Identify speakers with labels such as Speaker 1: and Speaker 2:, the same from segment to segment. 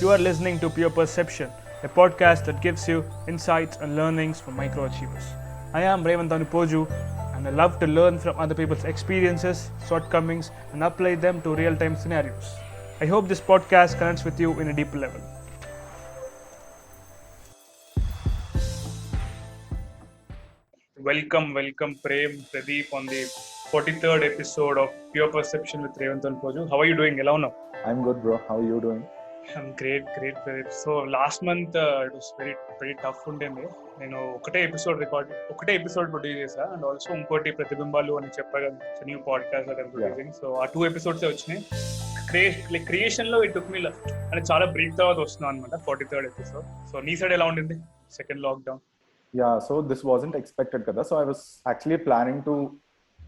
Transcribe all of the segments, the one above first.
Speaker 1: You are listening to Pure Perception, a podcast that gives you insights and learnings from microachievers. I am Revant Anupoju, and I love to learn from other people's experiences, shortcomings, and apply them to real-time scenarios. I hope this podcast connects with you in a deeper level. Welcome, Prem, Pradeep on the 43rd episode of Pure Perception with Revant Anupoju. How are you doing? Hello, now.
Speaker 2: I'm good, bro. How are you doing?
Speaker 1: I'm great, Pradeep. So last month it was very tough ఉండేది. నేను ఒకటే episode produce చేశా and also ఇంకోటి ప్రతిబింబాలు అని చెప్పాను new podcast అది producing. So ఆ 2 episodes వచ్చినాయి. క్రియేషన్ లో ఇట్ టుక్ మీ అంటే చాలా బ్రేక్ తర్వాత వస్తున్నాను అనమాట 43rd episode. సో నీ సైడ్ ఎలా ఉండింది second lockdown?
Speaker 2: Yeah, so this wasn't expected, kada. So I was actually planning to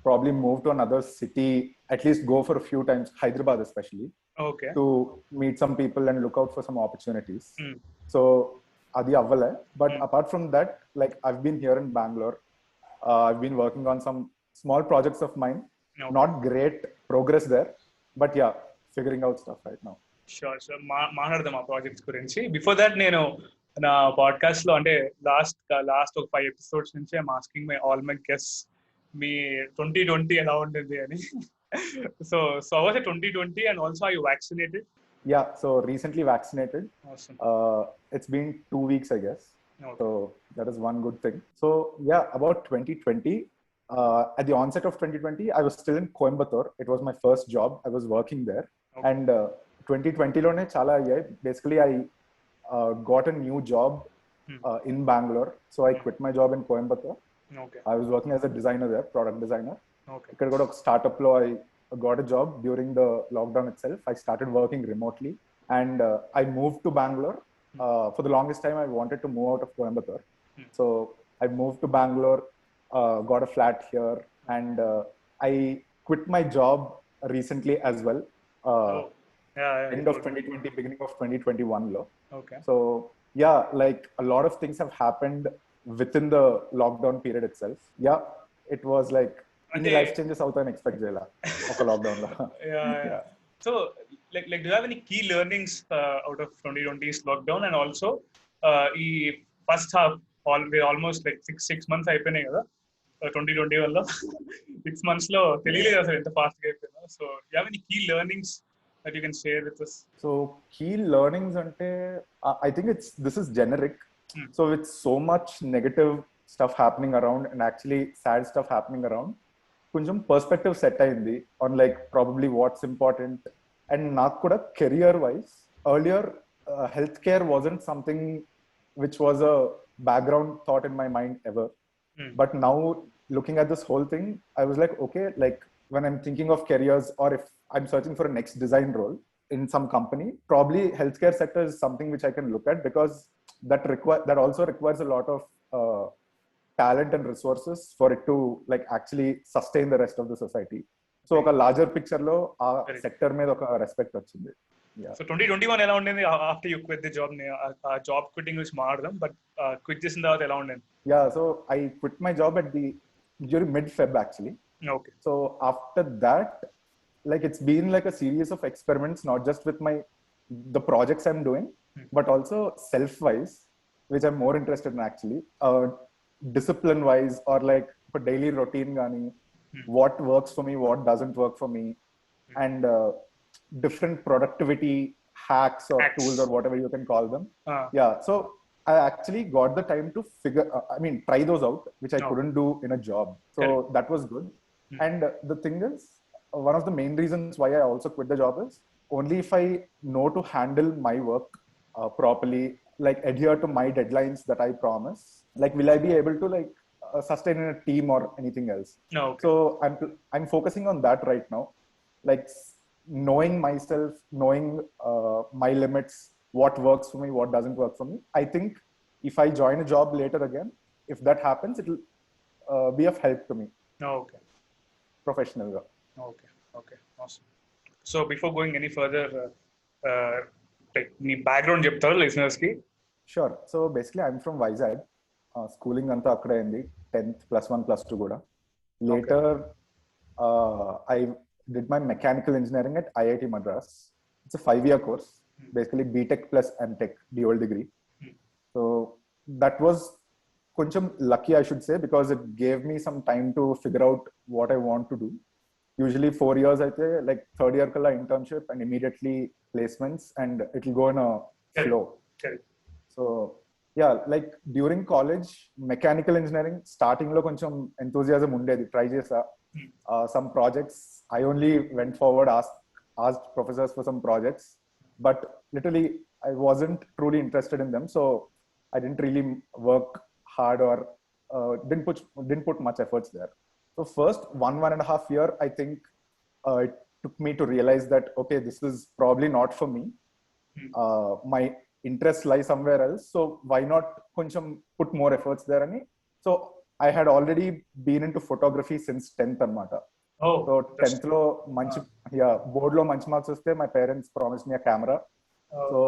Speaker 2: probably move to another city, at least go for a few times, Hyderabad especially, to meet some people and look out for some opportunities. So adi avvale. But apart from that, like I've been here in Bangalore. I've been working on some small projects of mine. Not great progress there, but yeah, figuring out stuff right now.
Speaker 1: Sure. మాట్లాడదాం ఆ projects గురించి. Before that నేను నా podcast లో అంటే last ఒక 5 episodes నుంచి I'm asking all my guests మీ 2020 ఎలా ఉండేది అని. So how was it 2020 and also are you vaccinated?
Speaker 2: Yeah, so recently vaccinated.
Speaker 1: Awesome.
Speaker 2: It's been 2 weeks, I guess.
Speaker 1: Okay.
Speaker 2: So that is one good thing. So yeah, about 2020, at the onset of 2020, I was still in Coimbatore. It was my first job. I was working there.
Speaker 1: Okay.
Speaker 2: And 2020 lone chala ayyayi. Basically, I got a new job in Bangalore. So I quit my job in Coimbatore.
Speaker 1: Okay.
Speaker 2: I was working as a designer there, product designer.
Speaker 1: Okay.
Speaker 2: Ikkada kuda oka startup lo I got a job during the lockdown itself. I started working remotely and I moved to Bangalore. For the longest time I wanted to move out of Coimbatore. So I moved to Bangalore, got a flat here, and I quit my job recently as well. End of 2020, beginning of 2021 lo.
Speaker 1: Okay.
Speaker 2: So yeah, like a lot of things have happened within the lockdown period itself. Yeah, it was like any life changes out and expect jela oka lockdown la.
Speaker 1: Yeah. So like do you have any key learnings out of 2020's lockdown and also ఈ first half almost like 6 months అయిపోయినాయి కదా 2021 లో. 6 months లో తెలియలేదు అసలు ఎంత fast గా అయిపోయిందో. So you have any key learnings that you can share with us?
Speaker 2: So key learnings ante I think this is generic. So with so much negative stuff happening around and actually sad stuff happening around, konjam perspective set ayindi on like probably what's important. And నాకు కూడా career wise earlier healthcare wasn't something which was a background thought in my mind ever. But now looking at this whole thing, I was like, okay, like when I'm thinking of careers or if I'm searching for a next design role in some company, probably healthcare sector is something which I can look at because that also requires a lot of talent and resources for it to like actually sustain the rest of the society. So oka larger picture lo aa sector మీద ఒక respect వచ్చింది.
Speaker 1: Yeah. So 2021 ఎలా ఉండేది after you quit the job? Job quitting గురించి మాట్లాడదాం, but quit చేసిన తర్వాత ఎలా ఉండేది?
Speaker 2: Yeah, so I quit my job during mid-Feb actually.
Speaker 1: Okay.
Speaker 2: So after that, like it's been like a series of experiments, not just with the projects I'm doing, but also self-wise, which I'm more interested in actually, discipline-wise or like for daily routine gani, what works for me, what doesn't work for me, and different productivity hacks or tools or whatever you can call them. Yeah, so I actually got the time to try those out, which I couldn't do in a job. So that was good. And the thing is, one of the main reasons why I also quit the job is only if I know to handle my work properly, like adhere to my deadlines that I promise, like will I be able to like sustain in a team or anything else.
Speaker 1: Okay.
Speaker 2: So I'm focusing on that right now, like knowing myself, knowing my limits, what works for me, what doesn't work for me. I think if I join a job later again, if that happens, it will be of help to me.
Speaker 1: Okay.
Speaker 2: Professional.
Speaker 1: Okay. Awesome. So before going any further, నీ background చెప్తారా listeners కి?
Speaker 2: Sure. So basically I'm from Vizag. Schooling anta akkade ayindi, 10th +1 +2 kuda. Later I did my mechanical engineering at IIT Madras. It's a 5-year course. basically BTech plus MTech dual degree. So that was కొంచెం lucky, I should say, because it gave me some time to figure out what I want to do. Usually 4 years అయితే like third year kalla internship and immediately placements, and it will go in a flow. So yeah, like during college mechanical engineering starting lo koncham enthusiasm undedi, try chesa. Some projects I only went forward, asked professors for some projects, but literally I wasn't truly interested in them, so I didn't really work hard or didn't put much efforts there. So first 1.5 year, I think it took me to realize that okay, this is probably not for me. My interest lies somewhere else, so why not koncham put more efforts there ani. So I had already been into photography since 10th anamata. So 10th lo manchi board lo manchi marks vaste my parents promised me a camera. So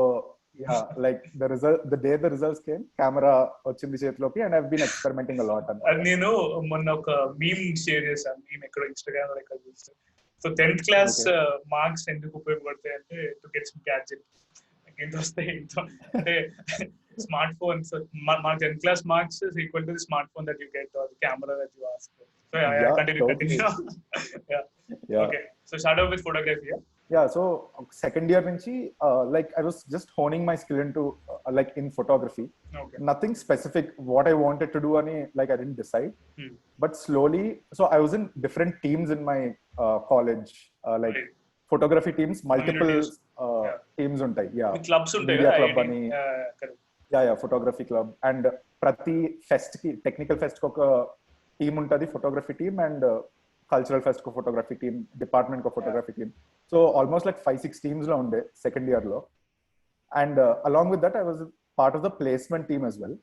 Speaker 2: yeah, like the day the results came, camera ochindi chetloki, and I've been experimenting a lot.
Speaker 1: నేను మొన్న ఒక meme share చేశాను, meme ఎక్కడ Instagram లో ఎక్కడ చూస్తే. So 10th class marks ఎందుకు ఉపయోగపడతాయి అంటే టు గెట్ సమ్ గ్యాడ్జెట్. ఎంత వస్తాయి అంటే స్మార్ట్ ఫోన్. సో మా 10th class marks is equal to the smart phone that you get or the camera that you ask. So continue. Okay, so start off with photography.
Speaker 2: Yeah, so second year nunchi like I was just honing my skill into like in photography. Nothing specific what I wanted to do ani, like I didn't decide. But slowly, so I was in different teams in my college, like photography teams, multiple teams untai.
Speaker 1: Clubs untai
Speaker 2: media club ani. Yeah, photography club, and prati fest ki technical fest ko oka team untadi, photography team, and cultural fest ko photography team, department ko photography team. So almost like 5-6 teams lo unde second year lo, and along with that I was part of the placement team as well.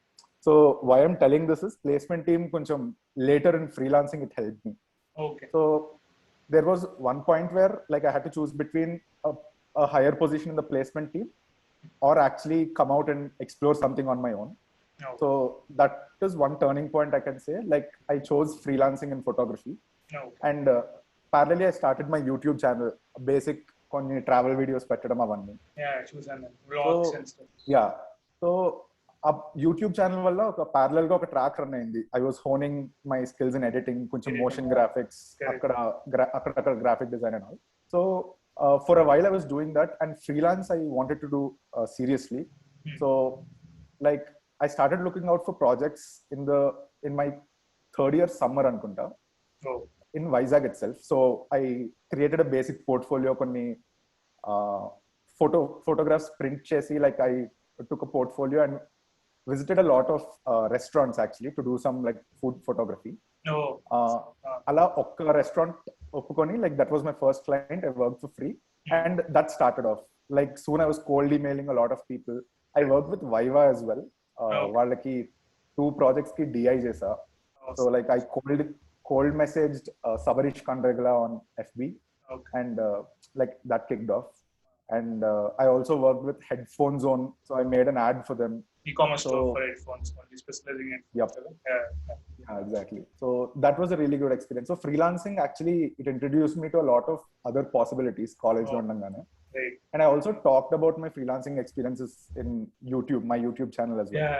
Speaker 2: So why I'm telling this is placement team koncham later in freelancing it helped me.
Speaker 1: Okay.
Speaker 2: So there was one point where like I had to choose between a higher position in the placement team or actually come out and explore something on my own. So that is one turning point I can say. Like I chose freelancing in photography. And parallelly I started my YouTube channel, basic konni travel videos pettadam avanni.
Speaker 1: Chusanu vlogs and stuff.
Speaker 2: So a YouTube channel valla oka parallel ga oka track run ayindi. I was honing my skills in editing, koncham motion graphics, akkada graphic design and all. So for a while I was doing that, and freelance I wanted to do seriously. So like I started looking out for projects in my third year summer anukunta. In Vizag itself. So I created a basic portfolio, konni photographs print chesi, like I took a portfolio and visited a lot of restaurants actually to do some like food photography. Ala okka restaurant oppukoni, like that was my first client. I worked for free, and that started off. Like soon I was cold emailing a lot of people. I worked with Viva as well. Vallaki 2 projects ki DI jesa. So like I cold messaged Sabarish Kandregla on FB, and like that kicked off. And I also worked with Headphone Zone, so I made an ad for them.
Speaker 1: E-commerce store for headphones, only specializing in headphones.
Speaker 2: Yeah, exactly. So that was a really good experience. So freelancing actually it introduced me to a lot of other possibilities college lo undangane. And I also talked about my freelancing experiences in YouTube, my YouTube channel as well.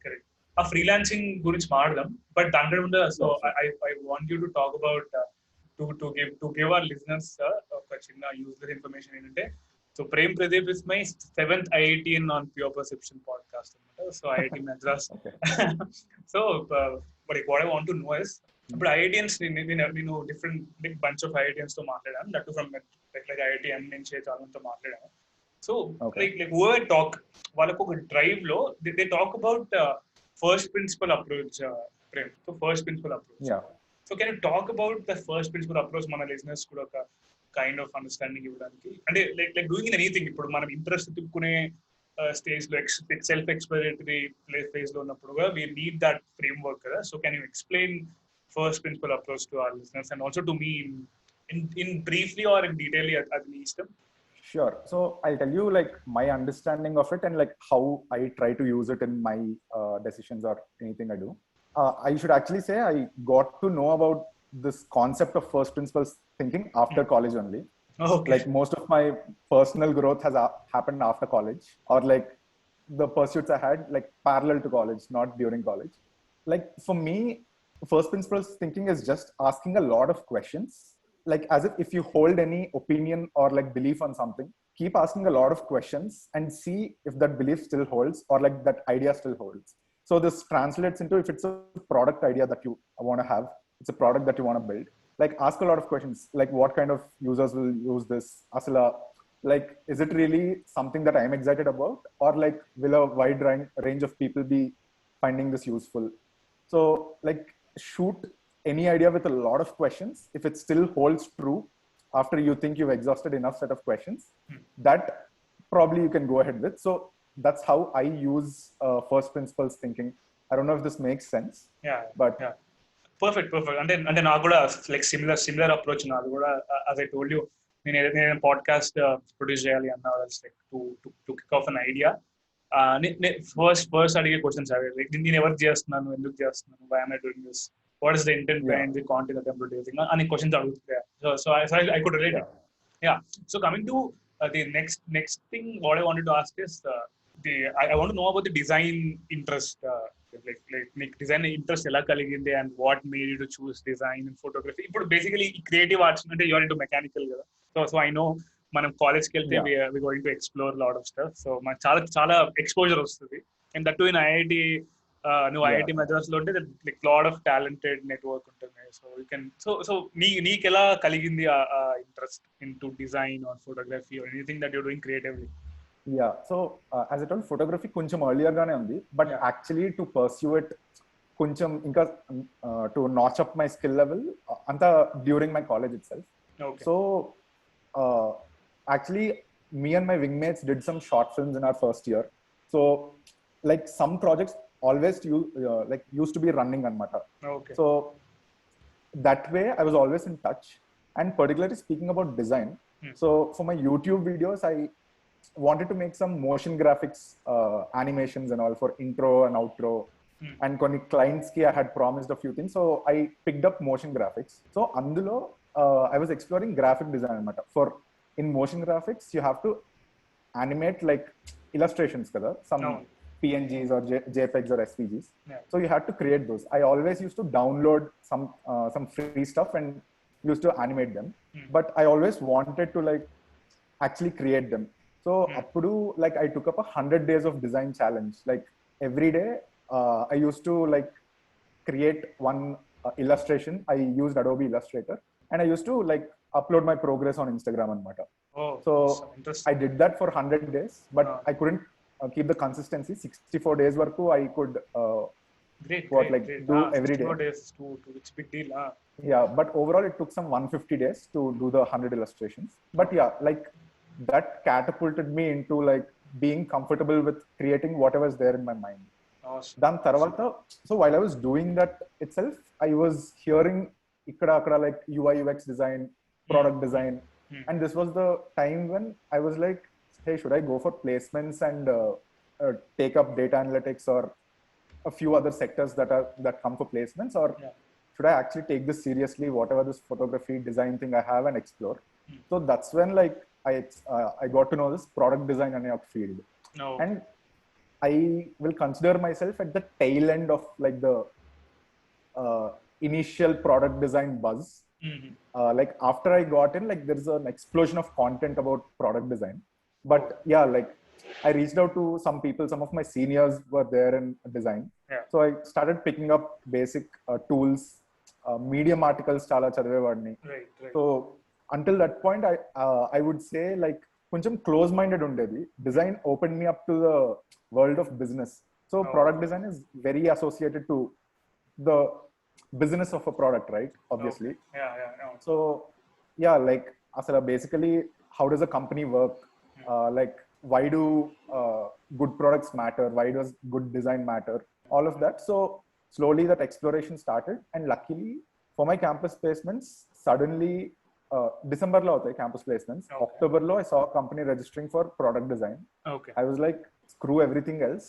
Speaker 1: Correct. ఆ freelancing గురించి మాట్లాడదాం, but దాంట్లో ముందు so I want you to talk about to give our listeners ఒక చిన్న useless information ఏంటంటే, so Prem Pradeep is my 7th IITian on pure perception podcast అనమాట. So IIT Madras. So but what I want to know is, ఇప్పుడు IITians నేను different bunch of IITians తో మాట్లాడాను, that from like IITM నుంచి చాలాతో మాట్లాడాను. So like over talk వాళ్ళకు ఒక drive లో they talk about first principle approach, Prem. So first principle approach.
Speaker 2: Yeah.
Speaker 1: So can you talk about the first principle approach? Mana listeners kuda oka kind of understanding ivvadaniki. And like doing in anything, ippudu manam interest tipukune stage lo self exploratory phase lo unnappudu we need that framework kada. So can you explain first principle approach to our listeners, and also to me in briefly or in detail adi nee ishtam?
Speaker 2: Sure. So I'll tell you like my understanding of it and like how I try to use it in my decisions or anything I do. I should actually say I got to know about this concept of first principles thinking after college only.
Speaker 1: Okay.
Speaker 2: Like most of my personal growth has happened after college, or like the pursuits I had like parallel to college, not during college. Like for me, first principles thinking is just asking a lot of questions. Like as if you hold any opinion or like belief on something, keep asking a lot of questions and see if that belief still holds or like that idea still holds. So this translates into if it's a product idea that you want to have, it's a product that you want to build. Like ask a lot of questions, like what kind of users will use this? Asala, like is it really something that I'm excited about, or like will a wide range of people be finding this useful? So like shoot any idea with a lot of questions. If it still holds true after you think you've exhausted enough set of questions, that probably you can go ahead with. So that's how I use first principles thinking. I don't know if this makes sense,
Speaker 1: Yeah,
Speaker 2: but
Speaker 1: yeah. Perfect. అంటే నాకు కూడా like similar approach నాది కూడా. as I told you, నేను podcast produce చేయాలి అన్న like to kick of an idea. First అడిగే questions అవే, like నేను ఎవరికి చేస్తున్నాను, ఎందుకు చేస్తున్నాను, why am I doing this, what is the intent
Speaker 2: yeah,
Speaker 1: behind the content that I'm producing అని questions అడుగుతాయి. So I could relate
Speaker 2: yeah,
Speaker 1: it. Yeah. So coming to the next thing, what I wanted to ask is I want to know about the design interest. Like మీకు design interest ఎలా కలిగింది and what made you to choose design and photography? ఇప్పుడు basically ఈ creative arts అంటే you're into mechanical కదా. So I know మనం కాలేజ్కి వెళ్తే
Speaker 2: yeah,
Speaker 1: we going to explore lot of stuff. So మనకు చాలా చాలా ఎక్స్పోజర్ వస్తుంది. And that to in IIT, నువ్వు
Speaker 2: yeah.
Speaker 1: ఐఐటి మద్రాస్ లో ఉంటే like lot of talented network ఉంటుంది. సో యూ కెన్ సో నీకు ఎలా కలిగింది ఆ interest in to design or photography or anything that you're doing creatively?
Speaker 2: Yeah, so as I told, photography కొంచెం earlier గానే ఉంది, but
Speaker 1: Yeah.
Speaker 2: actually to pursue it కొంచెం ఇంకా to notch up my skill level అంతా during my college itself.
Speaker 1: Okay.
Speaker 2: So actually me and my wingmates did some short films in our first year. So like some projects always used to be running anamata.
Speaker 1: Okay.
Speaker 2: So that way I was always in touch. And particularly speaking about design, so for my YouTube videos I wanted to make some motion graphics animations and all for intro and outro. And కొన్ని clients ki I had promised a few things, so I picked up motion graphics. So అందులో I was exploring graphic design anamata. For in motion graphics you have to animate like illustrations kada, some PNGs or JPEGs or SVGs.
Speaker 1: Yeah.
Speaker 2: So you had to create those. I always used to download some free stuff and used to animate them. But I always wanted to like actually create them. So appudu like I took up 100 days of design challenge. Like every day I used to like create one illustration. I used Adobe Illustrator and I used to like upload my progress on Instagram anamata.
Speaker 1: Oh,
Speaker 2: So
Speaker 1: interesting.
Speaker 2: I did that for 100 days, but I couldn't keep the consistency. 64 days varku I could
Speaker 1: Great.
Speaker 2: do every day.
Speaker 1: 4 days to it's big deal.
Speaker 2: Yeah, but overall it took some 150 days to do the 100 illustrations. But yeah, like that catapulted me into like being comfortable with creating whatever is there in my mind.
Speaker 1: Awesome.
Speaker 2: Dan tarvata, so while I was doing that itself, I was hearing ikkada akkada like UI UX design, product design, and this was the time when I was like, hey, should I go for placements and take up data analytics or a few other sectors that come for placements, or should I actually take this seriously, whatever this photography design thing I have, and explore? So that's when like I got to know this product design and field.
Speaker 1: No.
Speaker 2: And I will consider myself at the tail end of like the initial product design buzz. Like after I got in, like there's an explosion of content about product design. But yeah, like I reached out to some people, some of my seniors were there in design.
Speaker 1: Yeah.
Speaker 2: So I started picking up basic tools, Medium articles chala chadivevadni.
Speaker 1: Right.
Speaker 2: So until that point, I would say like కొంచెం close minded ఉండేది. Design open me up to the world of business. So product design is very associated to the business of a product, right? Obviously. So yeah, like అసలు basically how does a company work, like why do good products matter, why does good design matter, all of that. So slowly that exploration started, and luckily for my campus placements, suddenly December lo avutayi campus placements.
Speaker 1: Okay.
Speaker 2: October lo I saw a company registering for product design.
Speaker 1: Okay.
Speaker 2: I was like, screw everything else,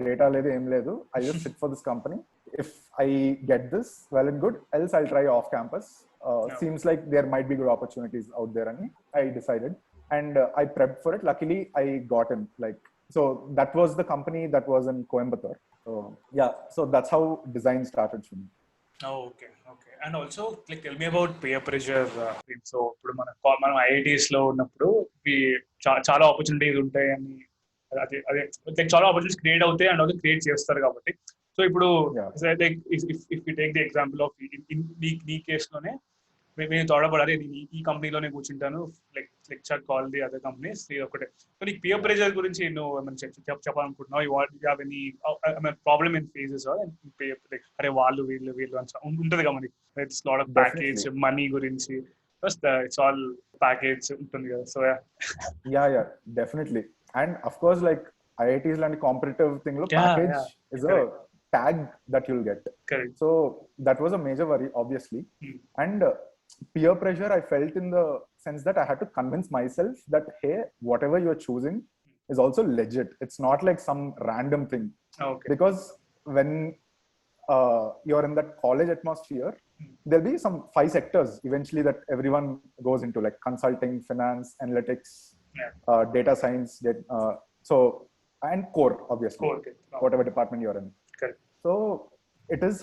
Speaker 2: data ledu em ledu, I just sit for this company. If I get this, well and good, else I'll try off campus. seems like there might be good opportunities out there, and I decided, and I prepped for it. Luckily I got in, like, so that was the company that was in Coimbatore. So yeah, so that's how design started for me.
Speaker 1: Okay okay. And also like tell me about peer pressure. So ఇప్పుడు మనం IITs లో ఉన్నప్పుడు చాలా opportunities ఉంటాయని, అదే అదే like చాలా opportunities create అవుతాయి అండ్ ఆల్సో క్రియేట్ చేస్తారు కాబట్టి. సో ఇప్పుడు like if you take the example of నీ కేసులోనే మేము తోడపడాలి, నేను ఈ కంపెనీలోనే కూర్చుంటాను, like call the other companies ఒకటే. సో నీకు పియర్ ప్రెషర్ గురించి నువ్వు ఏమైనా చెప్పాలనుకుంటున్నావు? You have any problem in phases like అరే వాళ్ళు వీళ్ళు ఉంటది కదా మనకి, it's lot of package money గురించి, ఇట్స్ ఆల్ ప్యాకేజ్ ఉంటుంది కదా. So
Speaker 2: yeah definitely. And of course like IITs లాంటి కాంపిటేటివ్ థింగ్ లో package is a tag that you'll get.
Speaker 1: Correct.
Speaker 2: So that was a major worry, obviously. And peer pressure I felt in the sense that I had to convince myself that hey, whatever you're choosing is also legit. It's not like some random thing.
Speaker 1: Okay.
Speaker 2: Because when you're in that college atmosphere, there'll be some 5 sectors eventually that everyone goes into, like consulting, finance, analytics, data science, so and core, obviously.
Speaker 1: Core, okay.
Speaker 2: Whatever department you're in.
Speaker 1: Correct.
Speaker 2: So it is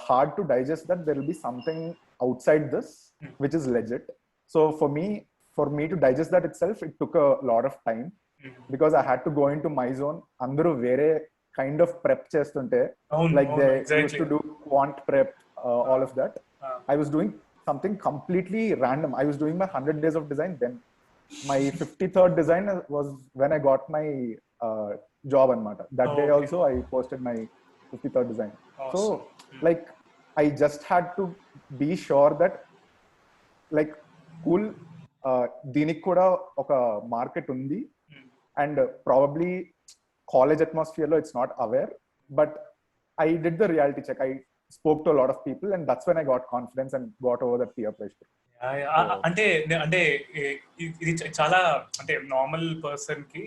Speaker 2: hard to digest that there will be something outside this which is legit. So for me to digest that itself, it took a lot of time because I had to go into my zone. Andaru vere kind of prep chestunte, like they used to do quant prep, all of that. I was doing something completely random. I was doing my 100 days of design then. My 53rd design was when I got my job anmata. That day also I posted my 53rd design. Awesome. So like I just had to be sure that like cool, దీనికి కూడా ఒక market ఉంది, and probably college atmosphere లో it's not aware, but I did the reality check. I spoke to lot of people and that's when I got confidence and got over that peer pressure.
Speaker 1: అంటే ఇది చాలా, అంటే normal person కి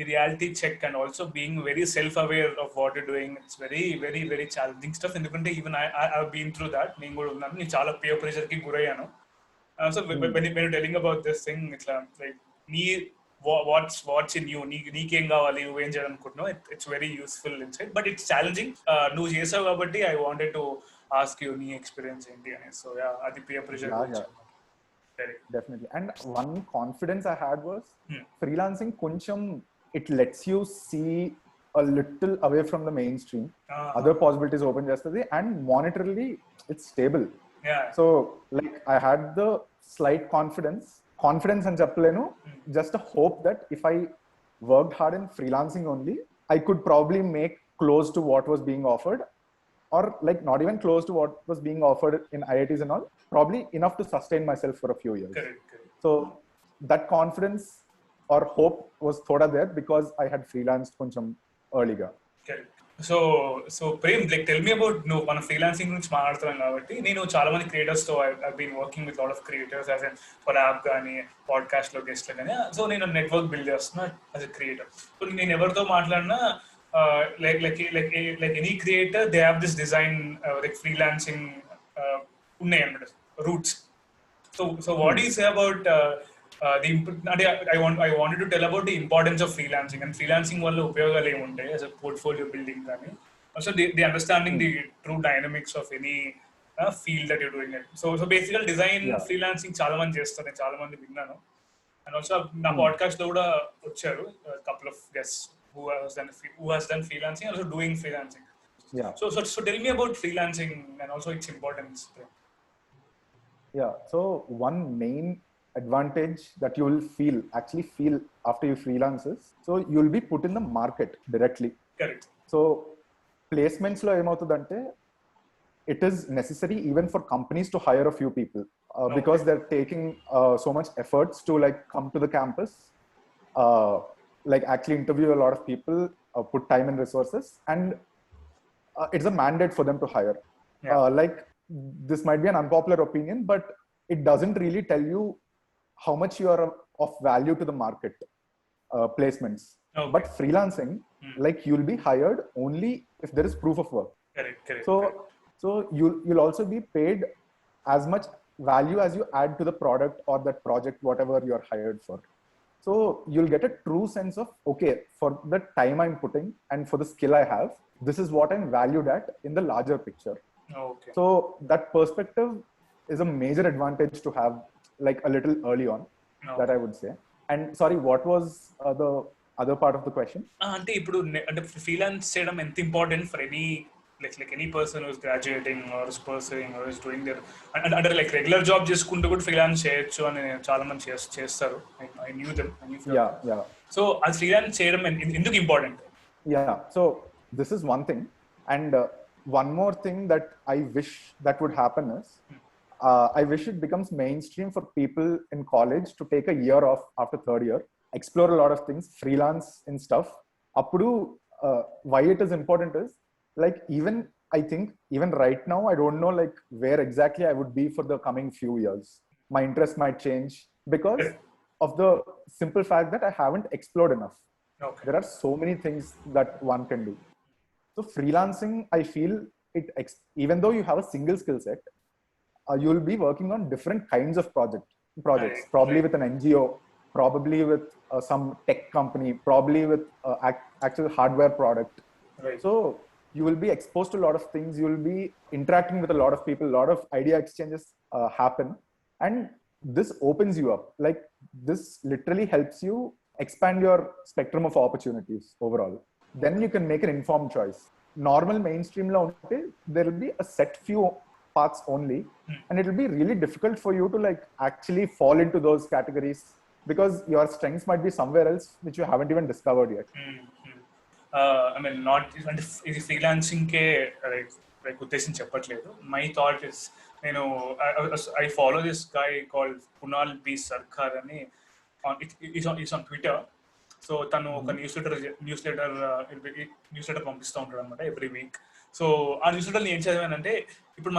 Speaker 1: the reality check and also being very self-aware of what you're doing, it's very very very challenging stuff. Endukante even I've been through that. నేను కూడా ఉన్నాను, నేను చాలా peer pressure కి గురయ్యాను. So when you're telling about this thing, it's like నీ what's in you, నీకేం కావాలి, నువ్వేం చేయాలనుకుంటున్నావు, it's very useful insight, but it's challenging. నువ్వు చేసావు కాబట్టి I wanted to ask you నీ ఎక్స్పీరియన్స్ ఏంటి అని. సో అది peer pressure గురించి.
Speaker 2: Definitely. And one confidence I had was freelancing కొంచెం it lets you see a little away from the mainstream. Other possibilities open chestadi, and monetarily it's stable. So like I had the slight confidence and cheppalenu, just a hope that if I worked hard in freelancing only, I could probably make close to what was being offered, or like not even close to what was being offered in IITs and all, probably enough to sustain myself for a few years.
Speaker 1: Correct.
Speaker 2: So that confidence or hope was thoda there because I had freelanced koncham earlier.
Speaker 1: So Prem, like tell me about no మన freelancing గురించి మాట్లాడుతున్నాం కాబట్టి, నేను చాలా మంది creators తో I been working with lot of creators as an for app కానీ podcast లో గెస్ట్ కానీ. సో నేను నెట్వర్క్ బిల్డ్ చేస్తున్నా యాజ్ ఎ క్రియేటర్. సో నేను ఎవరితో మాట్లాడినా like any creator, they have this design like freelancing ఉన్నాయి అన్నమాట roots. So what do you say about I wanted to tell about the importance of freelancing and freelancing వల్ల ఉపయోగాలు ఏముంటాయి as a portfolio building కానీ, also the understanding the true dynamics of any field that you're doing it. So basically design freelancing చాలా మంది చేస్తారు, నేను చాలా మంది విన్నాను. And also నా పాడ్కాస్ట్ లో కూడా వచ్చారు couple of guests who has done freelancing and also doing freelancing. So tell me about freelancing and also its importance.
Speaker 2: So one main advantage that you will actually feel after you freelance is, so you'll be put in the market directly.
Speaker 1: Correct.
Speaker 2: So placements lo emautudante, it is necessary even for companies to hire a few people because they're taking so much efforts to like come to the campus, like actually interview a lot of people, put time and resources, and it's a mandate for them to hire. Like this might be an unpopular opinion, but it doesn't really tell you how much you are of value to the market, placements. But freelancing, like you'll be hired only if there is proof of work.
Speaker 1: Correct.
Speaker 2: So you'll also be paid as much value as you add to the product or that project, whatever you're hired for. So you'll get a true sense of, okay, for the time I'm putting and for the skill I have, this is what I'm valued at in the larger picture.
Speaker 1: Okay.
Speaker 2: So that perspective is a major advantage to have, like a little early on, that I would say. And sorry, what was the other part of the question?
Speaker 1: అంటే ఇప్పుడు అంటే freelance చేయడం ఎంత important for any like any person who's graduating or is pursuing or is doing their అంటే like regular job చేసుకుంటూ కూడా freelance చేయొచ్చు అని చాలా మంది చేస్తారు. I knew them.
Speaker 2: Yeah.
Speaker 1: So అది ఫ్రీలాన్స్ చేయడం ఎందుకు important?
Speaker 2: Yeah, so this is one thing, and one more thing that I wish that would happen is I wish it becomes mainstream for people in college to take a year off after third year, explore a lot of things, freelance and stuff. Appudu why it is important is, like, I think even right now I don't know like where exactly I would be for the coming few years. My interest might change because of the simple fact that I haven't explored enough.
Speaker 1: Okay.
Speaker 2: There are so many things that one can do. So freelancing, I feel even though you have a single skill set, you'll be working on different kinds of projects, probably with an NGO, probably with some tech company, probably with actual hardware product.
Speaker 1: Right.
Speaker 2: So you will be exposed to a lot of things. You will be interacting with a lot of people. A lot of idea exchanges happen, and this opens you up. Like, this literally helps you expand your spectrum of opportunities overall. Then you can make an informed choice. Normal mainstream lo unte, there will be a set few paths only, and it will be really difficult for you to like actually fall into those categories because your strengths might be somewhere else which you haven't even discovered yet.
Speaker 1: I mean, not అంటే ఇది freelancing కే like ఉద్దేశం చెప్పట్లేదు. My thought is, నేను I follow this guy called Kunal B Sarkar అని, is on Twitter. So తను ఒక news letter పంపిస్తూ ఉంటాడు అనమాట ఎవ్రీ వీక్. సో ఆ న్యూస్ లెటర్ ఏం చదివానంటే, ఇప్పుడు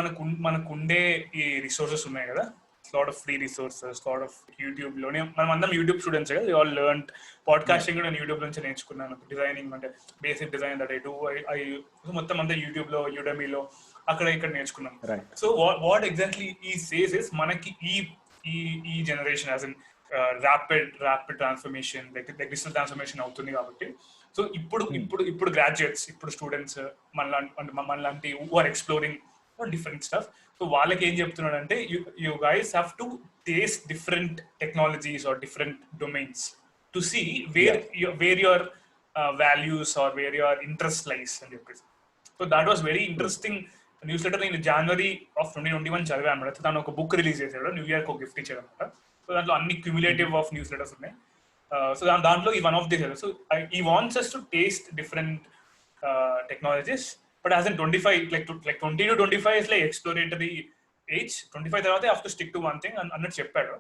Speaker 1: మనకుండే ఈ రిసోర్సెస్ ఉన్నాయి కదా, lot of free resources, lot of YouTube లోనే, మనం అందరం యూట్యూబ్ స్టూడెంట్స్ కదా, ఆల్ లెర్న్ పాడ్కాస్టింగ్ కూడా నేను యూట్యూబ్ నుంచి నేర్చుకున్నాను. డిజైనింగ్ అంటే బేసిక్ డిజైన్ దట్ ఐ మొత్తం అంతా యూట్యూబ్ లో, యూడమీలో అక్కడ ఇక్కడ నేర్చుకున్నాను. సో వాట్ ఎగ్జాక్ట్లీ ఈ సేస్ ఇస్, మనకి ఈ generation as in rapid transformation, like digital transformation అవుతుంది కాబట్టి, సో ఇప్పుడు గ్రాడ్యుయేట్స్, ఇప్పుడు స్టూడెంట్స్ మనలాంటి who are exploring different stuff, so వాళ్ళకి ఏం చెప్తున్నాడంటే, you guys have to taste different technologies or different domains to see where your values are where your interest lies అని చెప్పేసి. So that was very interesting newsletter. నేను January of 2021 చదివాను అనమాట. తను ఒక బుక్ రిలీజ్ చేశాడు, new year ఒక gift ఇచ్చాడు అనమాట. సో దాంట్లో అన్ని క్యూములేటివ్ ఆఫ్ న్యూస్ లెటర్స్ ఉన్నాయి. సో దాంట్లో ఈ వన్ ఆఫ్ ది, సో ఈ wants us to taste different technologies, but as in 25, like 20 to 25 is like exploratory age. 25 తర్వాత you have to stick to one thing అన్నట్టు చెప్పాడు.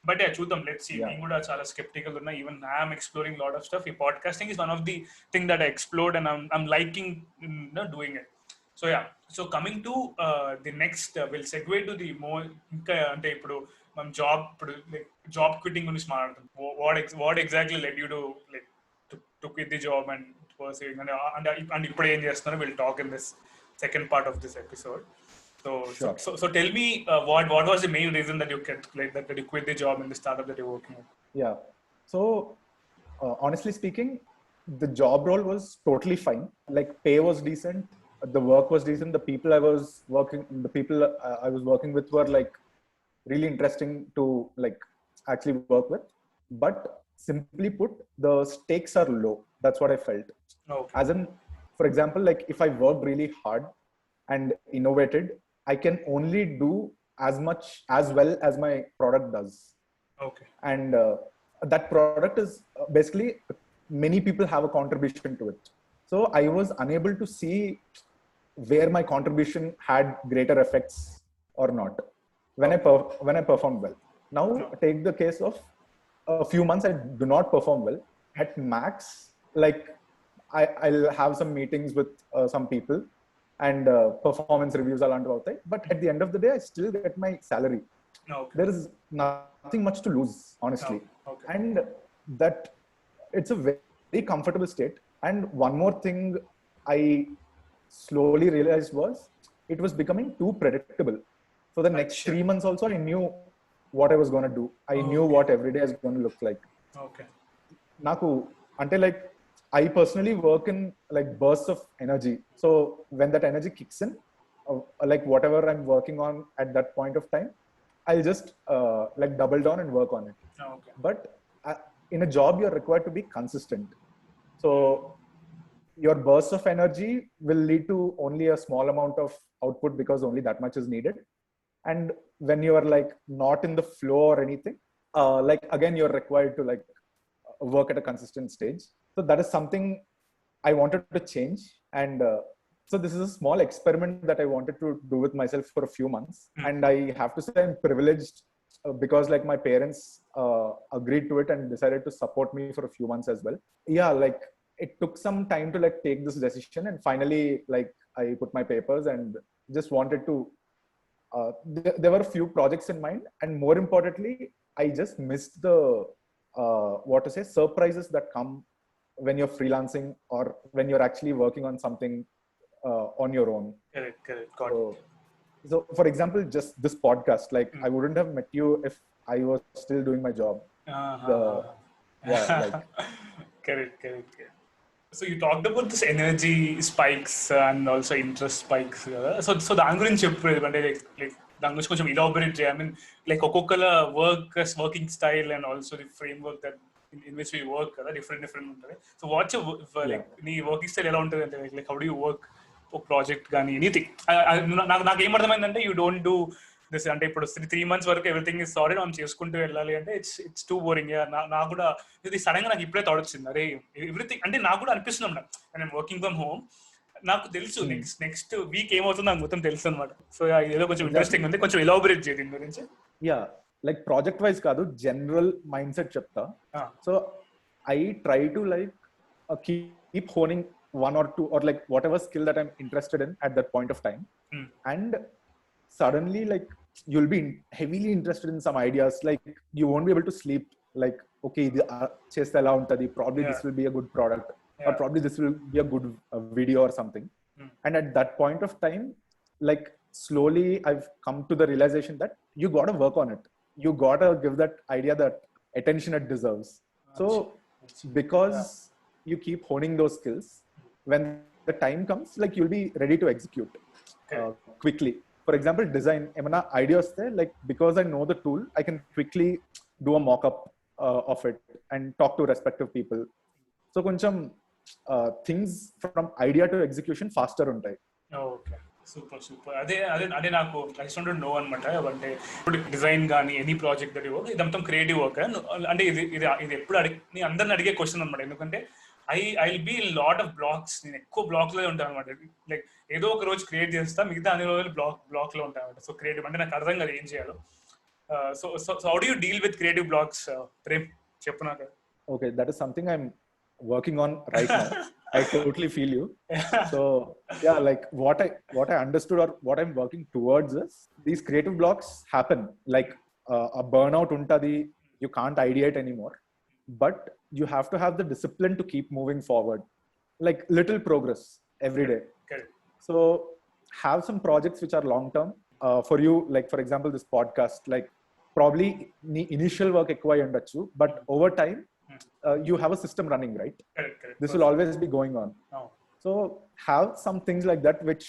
Speaker 1: But చూద్దాం, let's see. నేను కూడా చాలా స్కెప్టికల్ ఉన్నా. Even I'm exploring lot of stuff. ఈ podcasting is one of the thing that I explored and I'm liking doing it. So yeah, so coming to the next, will segue to the more, ఇంకా అంటే ఇప్పుడు మనం job quitting గురించి మాట్లాడుతాం. What exactly led you to like to quit the job and pursuing and ఇప్పుడు ఏం చేస్తున్నారు, will talk in this second part of this episode. So tell me, what was the main reason that you quit the job in the startup that you're working with?
Speaker 2: Yeah, so honestly speaking, the job role was totally fine. Like, pay was decent, the work was decent, the people I was working with were like really interesting to like actually work with, but simply put, the stakes are low. That's what I felt.
Speaker 1: Okay.
Speaker 2: As in, for example, like if I worked really hard and innovated, I can only do as well as my product does.
Speaker 1: Okay.
Speaker 2: And that product is basically, many people have a contribution to it. So I was unable to see where my contribution had greater effects or not when I performed well. Now, take the case of a few months I do not perform well. At max, like I'll have some meetings with some people and performance reviews అలాంటివి అవుతాయి. But at the end of the day, I still get my salary.
Speaker 1: Okay.
Speaker 2: There is nothing much to lose, honestly.
Speaker 1: Okay.
Speaker 2: And that it's a very comfortable state. And one more thing I slowly realized was, it was becoming too predictable. for the next 3 months also I knew what I was going to do. I knew what every day is going to look like.
Speaker 1: Okay.
Speaker 2: Naku ante like I personally work in like bursts of energy. So when that energy kicks in, like whatever I'm working on at that point of time, I'll just like double down and work on it.
Speaker 1: Okay.
Speaker 2: But in a job, you're required to be consistent. So your bursts of energy will lead to only a small amount of output because only that much is needed. And when you are like not in the flow or anything, like again, you're required to like work at a consistent stage. So that is something I wanted to change. And so this is a small experiment that I wanted to do with myself for a few months. And I have to say I'm privileged because like my parents agreed to it and decided to support me for a few months as well. Yeah, like it took some time to like take this decision, and finally like I put my papers and just wanted to there were a few projects in mind, and more importantly I just missed the what to say surprises that come when you're freelancing or when you're actually working on something on your own.
Speaker 1: Correct. Got it.
Speaker 2: So for example, just this podcast, like I wouldn't have met you if I was still doing my job. Yeah, like
Speaker 1: correct. So you talked about this energy spikes and also interest spikes. So దాని గురించి చెప్పు, అంటే like దాని గురించి కొంచెం elaborate చేయి. I mean like ఒక్కొక్కల working style and also the framework that in which we work కదా different ఉంటుంది. So what's your like నీ working style ఎలా ఉంటుంది అంటే like how do you work ఒక ప్రాజెక్ట్ కానీ ఎనీథింగ్? నాకు ఏమర్థమైందంటే యూ డోంట్ డూ దిస్, అంటే ఇప్పుడు 3 months వరకు ఎవ్రీథింగ్ ఇస్ సారీ మనం చేసుకుంటూ వెళ్ళాలి అంటే ఇట్స్ టూ బోరింగ్. నాకు కూడా ఇది సడన్ గా నాకు ఇప్పుడే థాట్ వచ్చింది, అరే ఎవ్రీథింగ్ అంటే నాకు కూడా అనిపిస్తుంది నేను వర్కింగ్ ఫ్రమ్ హోమ్, నాకు తెలుసు నెక్స్ట్ వీక్ ఏమవుతుందో నాకు మొత్తం తెలుసు అనమాట. సో ఏదో కొంచెం ఇంట్రెస్టింగ్ ఉంది, కొంచెం ఎలాబొరేట్ చేయండి దీని గురించి.
Speaker 2: యా, లైక్ ప్రాజెక్ట్ వైజ్ కాదు, జనరల్ మైండ్ సెట్ చెప్తా. So I try to like keep honing one or two or like whatever skill that I'm interested in at that point of time. And suddenly like you'll be heavily interested in some ideas, like you won't be able to sleep, like okay chesta ela untadi, probably this will be a good product, or probably this will be a good video or something. And at that point of time, like slowly I've come to the realization that you got to work on it, you got to give that idea that attention it deserves. So because you keep honing those skills, when the time comes, like you'll be ready to execute quickly. For example, design emana ideas there, like because I know the tool, I can quickly do a mock-up of it and talk to respective people. So koncham things from idea to execution faster untai.
Speaker 1: Okay, super. అదే నాకు I want to no అనమాట. అంటే ఇప్పుడు design కానీ any project that work ఇది మొత్తం creative work. అంటే ఇది ఎప్పుడు అందరిని అడిగే క్వశ్చన్ అనమాట. ఎందుకంటే I will be lot of blocks, నేను ఎక్కువ బ్లాక్ లో ఉంటాను అనమాట. లైక్ ఏదో ఒక రోజు క్రియేట్ చేస్తా, మిగతా అన్ని రోజులు బ్లాక్ లో ఉంటాను అనమాట. సో క్రియేటివ్ అంటే నాకు అర్థం కాదు ఏం చేయాలో. So how do you deal with creative blocks? Prem చెప్పు నాకు.
Speaker 2: Okay, that is something I'm working on right now. I totally feel you. So yeah, like what I understood or what I'm working towards is these creative blocks happen, like a burnout untadi, you can't ideate anymore, but you have to have the discipline to keep moving forward, like little progress every day.
Speaker 1: Okay.
Speaker 2: So have some projects which are long term for you, like for example this podcast, like probably initial work ekkuva undachu, but over time you have a system running, right?
Speaker 1: Correct.
Speaker 2: This will always be going on. So have some things like that which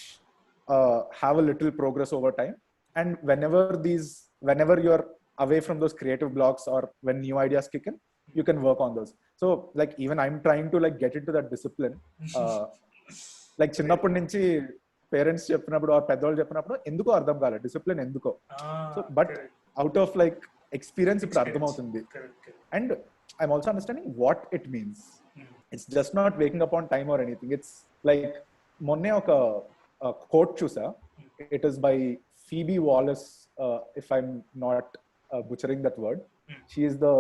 Speaker 2: have a little progress over time, and whenever you're away from those creative blocks or when new ideas kick in, you can work on those. So like even I'm trying to like get into that discipline. Like చిన్నప్పటి నుంచి parents చెప్పినప్పుడు or పెద్దవాళ్ళు చెప్పినప్పుడు ఎందుకో అర్థం కాలేదు discipline ఎందుకో. So but out of like experience ఇప్పుడు అర్థమవుతుంది. And I'm also understanding what it means. It's just not waking up on time or anything. It's like monne oka quote chusa. It is by Phoebe Wallace, if I'm not butchering that word. She is the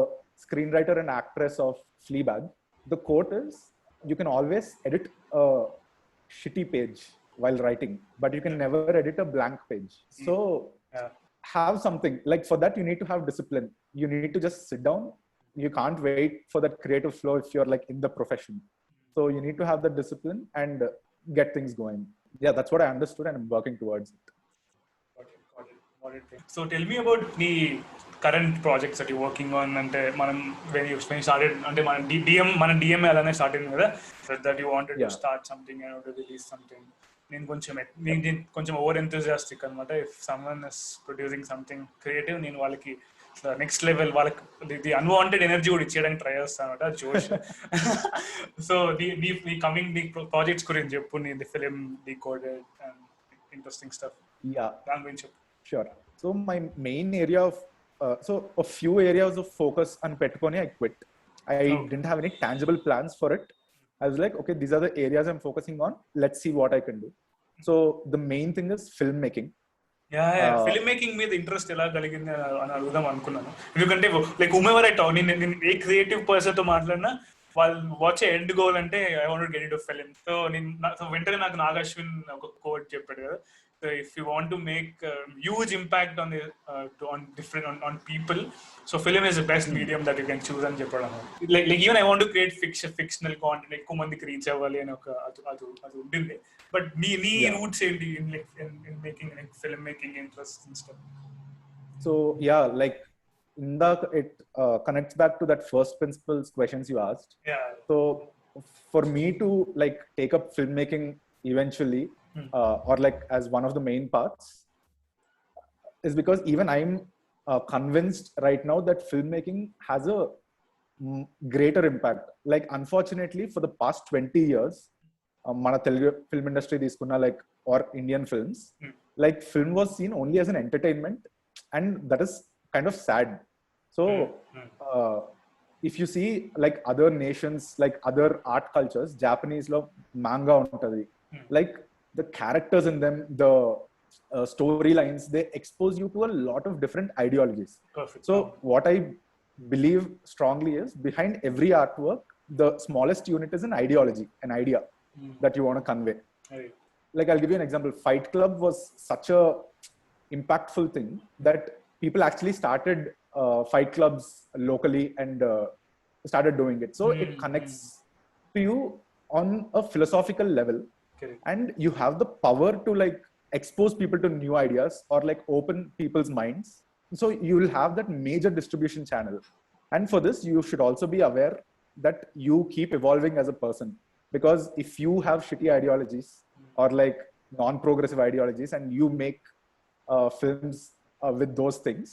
Speaker 2: screenwriter and actress of Fleabag. The quote is, you can always edit a shitty page while writing, but you can never edit a blank page. So have something, like for that you need to have discipline. You need to just sit down. You can't wait for that creative flow if you're like in the profession. So you need to have the discipline and get things going. Yeah, that's what I understood and I'm working towards it.
Speaker 1: Got it. So tell me about the current projects that you're working on. అంటే మనం when you started అంటే మన DM అలానే start అయింది కదా, that you wanted to start something and to release something. నేను కొంచెం over enthusiastic అనమాట. If someone is producing something creative, నేను వాళ్ళకి నెక్స్ట్ లెవెల్ వాళ్ళకి ది అన్వాంటెడ్ ఎనర్జీ కూడా ఇచ్చేయడానికి ట్రై చేస్తాను అనమాట, జోష్. సో నీ కమింగ్ ది ప్రాజెక్ట్స్ గురించి చెప్పు, నీ the film decoded and interesting stuff. దాని గురించి చెప్పు.
Speaker 2: Sure. So my main area of so a few areas of focus on Petkoni, I quit. I didn't have any tangible plans for it. I was like, okay, these are the areas I'm focusing on. Let's see what I can do. So the main thing is filmmaking.
Speaker 1: Film making మీద interest ఎలా కలిగింది అని అడుగుదాం అనుకున్నాను. ఎందుకంటే like whomever I talk, నేను a creative person తో మాట్లాడినా వాళ్ళు వాచ్ ఎండ్ గోల్ అంటే I want to get it film. So వెంటనే నాకు నాగ్ అశ్విన్ ఒక కోట్ చెప్పాడు కదా, if you want to make a huge impact on the on people, so film is the best medium that you can choose అని చెప్పడం. like even I want to create fictional content, ఎక్కువ మందికి reach అవ్వాలి అని ఒక అది ఉంటుంది. But నీ రూట్స్ ఏంటి in making like film making interest and stuff?
Speaker 2: So like it connects back to that first principles questions you asked. So for me to like take up filmmaking eventually, or like as one of the main parts, is because even I'm convinced right now that filmmaking has a greater impact. Like unfortunately for the past 20 years, mana Telugu film industry తీసుకున్నా like or Indian films, like film was seen only as an entertainment, and that is kind of sad. So if you see like other nations, like other art cultures, Japanese lo manga untadi, like the characters in them, the storylines, they expose you to a lot of different ideologies.
Speaker 1: Perfect.
Speaker 2: So what I believe strongly is behind every artwork, the smallest unit is an ideology, an idea that you want to convey.
Speaker 1: Right.
Speaker 2: Like I'll give you an example. Fight Club was such a impactful thing that people actually started fight clubs locally and started doing it. So it connects to you on a philosophical level.
Speaker 1: Correct.
Speaker 2: And you have the power to like expose people to new ideas or like open people's minds. So you will have that major distribution channel. And for this, you should also be aware that you keep evolving as a person. Because if you have shitty ideologies or like non-progressive ideologies and you make films with those things,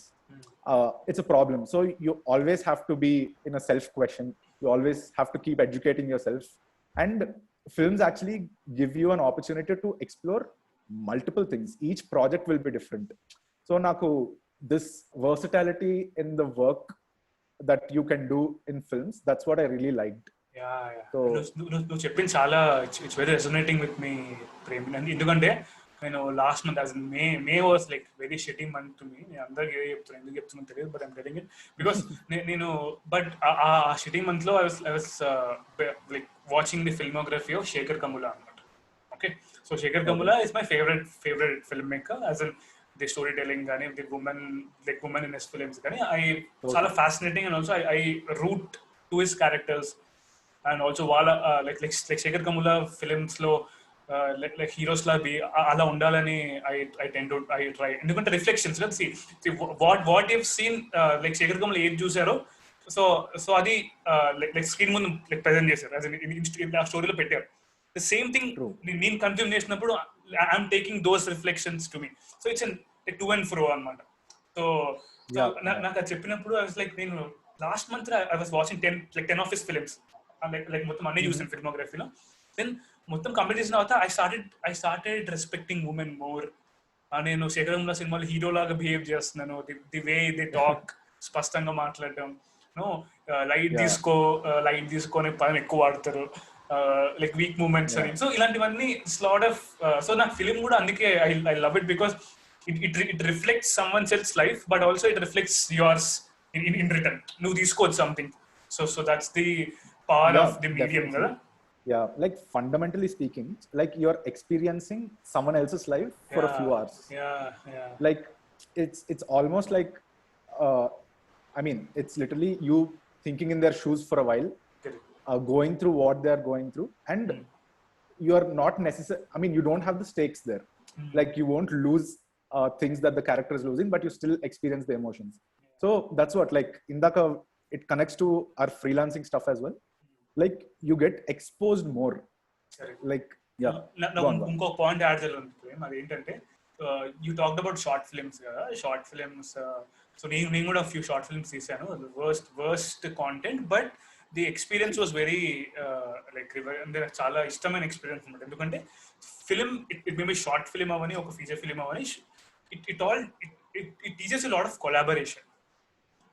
Speaker 2: it's a problem. So you always have to be in a self-question. You always have to keep educating yourself. And films actually give you an opportunity to explore multiple things. Each project will be different. So naku this versatility in the work that you can do in films, that's what I really liked.
Speaker 1: So నువ్వు చెప్పింది చాలా it's very resonating with me Prem. ఎందుకంటే నేను last month as May was like very shitty month to me. నేను అందరికి చెప్తున్నాను, ఎందుకు చెప్తున్నాను తెలియదు, but I'm telling it because నేను బట్ ఆ షెటీ మంత్ లో I was like watching the filmography of Shekhar Kammula అనమాట. Okay, so Shekhar Kammula is my favourite filmmaker. As an the storytelling కానీ the women in his films కానీ చాలా fascinating. And also I root to his characters. And also వాళ్ళ like Shekhar Kammula films లో like heroes లా అలా ఉండాలని I try. ఎందుకంటే reflections what you've seen like Shekhar Kammula ఏది చూసారో సో అది లైక్ స్క్రీన్ ముందు లైక్ ప్రెజెంట్ చేశారు, ఆ స్టోరీలో పెట్టారు. ద సేమ్ థింగ్ నేను కన్జ్యూమ్ చేసినప్పుడు I'm taking those reflections to me. So it's to and fro అనమాట. సో నాకు అది చెప్పినప్పుడు ఐ వాస్ లైక్, నేను last month I was watching 10 of his films, like మొత్తం అన్ని చూసాను ఫిల్మోగ్రఫీలో. దెన్ మొత్తం కంప్లీట్ చేసిన తర్వాత I started respecting women more. నేను శేఖర్ కమ్ములా సినిమాలో హీరో లాగా బిహేవ్ చేస్తున్నాను, ది వే దే టాక్, స్పష్టంగా మాట్లాడటం, లైట్ తీసుకొని పదం ఎక్కువ వాడతారు, లైక్ వీక్ మూమెంట్స్ అని. సో ఇలాంటివన్నీ స్లాట్ ఆఫ్. సో నాకు ఫిలిం కూడా అందుకే I love it because it reflects someone else life, but also it reflects yours in return. నువ్వు తీసుకోవచ్చు something. So that's the power of the medium కదా.
Speaker 2: Yeah, like fundamentally speaking, like you're experiencing someone else's life for a few hours. Like it's almost like I mean, it's literally you thinking in their shoes for a while, going through what they are going through, and you are not necessary. I mean, you don't have the stakes there. Like you won't lose things that the character is losing, but you still experience the emotions. So that's what, like, indaka it connects to our freelancing stuff as well. Like, you get exposed more.
Speaker 1: Correct.
Speaker 2: Like, yeah.
Speaker 1: నాకు ఇంకో point add చేయాలి అది ఏంటంటే you talked about short films కదా. Short films, so నేను కూడా few short films తీసాను. Worst content, but the experience was very like అంటే నాకు చాలా ఇష్టమైన ఎక్స్పీరియన్స్ అనమాట. ఎందుకంటే film, it may be short film అవని, ఒక ఫీచర్ ఫిలిం అవని, it teaches a lot of collaboration.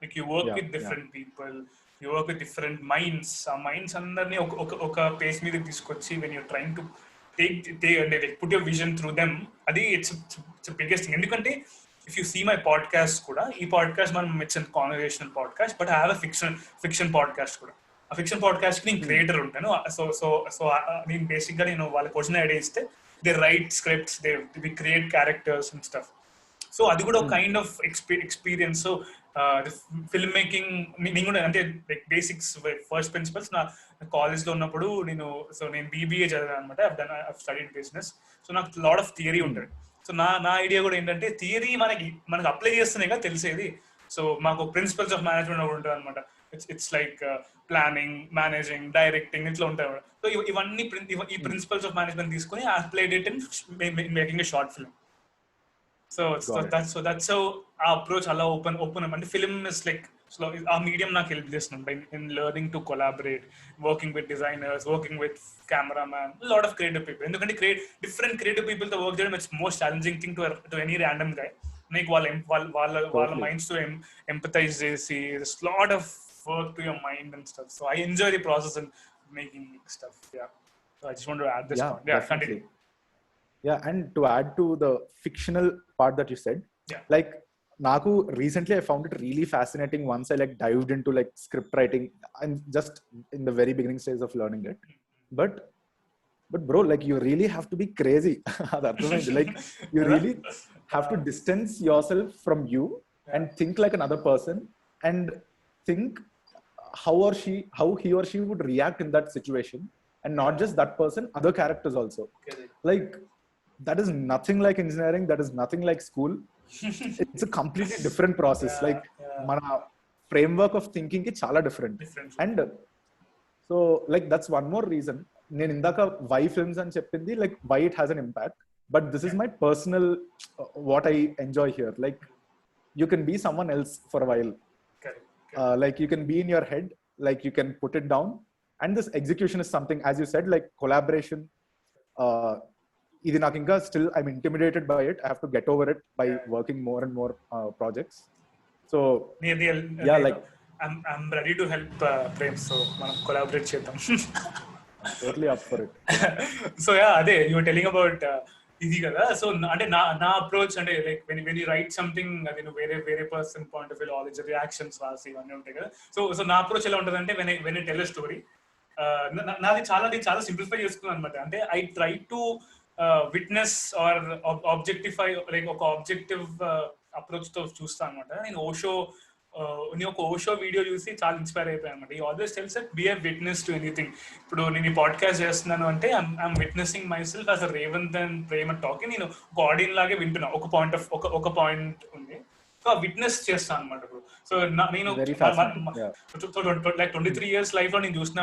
Speaker 1: Like you work with different people, you work with different minds. ఆ మైండ్స్ అందరినీ ఒక పేస్ మీద తీసుకొచ్చి when you're trying to put your vision through them, అది it's a biggest thing. ఎందుకంటే if you see my podcast కూడా, ఈ పాడ్కాస్ట్ మనం it's a conversational podcast, but I have a fiction podcast కూడా. ఆ ఫిక్షన్ పాడ్కాస్ట్ కి నేను creator ఉంటాను. సో నేను బేసిక్గా నేను వాళ్ళ క్వశ్చన్ ఐడియా ఇస్తే they right scripts, they create characters and stuff. So అది కూడా ఒక kind of experience. So film making నేను కూడా అంటే లైక్ బేసిక్స్, ఫస్ట్ ప్రిన్సిపల్స్ నా కాలేజ్లో ఉన్నప్పుడు నేను బీబీఏ చదివాను అనమాట. I studied business. సో నాకు లాట్ ఆఫ్ థియరీ ఉంటుంది. సో నా ఐడియా కూడా ఏంటంటే థియరీ మనకి అప్లై చేస్తేనే కదా తెలిసేది. సో మాకు ప్రిన్సిపల్స్ ఆఫ్ మేనేజ్మెంట్ ఒకటి ఉంటుంది అనమాట. It's like planning, managing, directing, ఇట్లా ఉంటాయి. సో ఇవన్నీ ఈ ప్రిన్సిపల్స్ ఆఫ్ మేనేజ్మెంట్ తీసుకుని I applied it in making a short film. So that's how our approach అలా open అంటే ఫిల్మ్ ఇస్ లైక్ ఆ మీడియం నాకు హెల్ప్ చేస్తుంది in learning to collaborate, working with designers, working with cameraman, a lot of creative people. ఎందుకంటే different creative people తో work చేయడం, it's most challenging thing to any random guy. Like వాళ్ళ minds to empathize చేసి, there's a lot of work to your mind and stuff. So I enjoy the process and making stuff. Yeah, so I just want to add this point. Yeah, continue.
Speaker 2: Yeah, and to add to the fictional part that you said, like naku recently I found it really fascinating once I like dived into like script writing, and just in the very beginning stage of learning it. But bro, like you really have to be crazy. Like you really have to distance yourself from you and think like another person, and think how he or she would react in that situation, and not just that person, other characters also. Like that is nothing like engineering, that is nothing like school. It's a completely different process. Like mana framework of thinking is chala different. And so like that's one more reason నేను ఇందాక why films అని చెప్పింది, like why it has an impact, but this is my personal what I enjoy here. Like you can be someone else for a while. Like you can be in your head, like you can put it down, and this execution is something, as you said, like collaboration. ఇది నాకు ఇంకా still I'm intimidated by it. I have to get over it by working more and more projects. So yeah, like
Speaker 1: I'm ready to help Prem, so మనం collaborate చేద్దాం.
Speaker 2: I'm totally up for it.
Speaker 1: So yeah, అదే you were telling about ఇది కదా. So అంటే నా approach అంటే like when you write something, అది నువ్వు వేరే person point of view all the reactions రాసి ఇవన్నీ ఉంటాయి కదా. సో నా అప్రోచ్ ఎలా ఉంటుందంటే when I tell a story, నాది చాలా సింప్లిఫై చేసుకున్నాను అనమాట. అంటే I try to witness or objectify, like ఒక ఆబ్జెక్టివ్ అప్రోచ్ తో చూస్తాను అనమాట. నేను ఒక ఓషో వీడియో చూసి చాలా ఇన్స్పైర్ అయిపోయాను అనమాట. ఈ always tells that be a witness to anything. ఇప్పుడు నేను ఈ పాడ్కాస్ట్ చేస్తున్నాను అంటే I'm witnessing my self as a Revanth and Prema talking. నేను ఒక ఆడియన్స్ లాగే వింటున్నా. ఒక పాయింట్ ఉంది, సో ఆ విట్నెస్ చేస్తాను అనమాట. ఇప్పుడు సో నేను లైక్ 23 years లైఫ్ లో నేను చూసిన,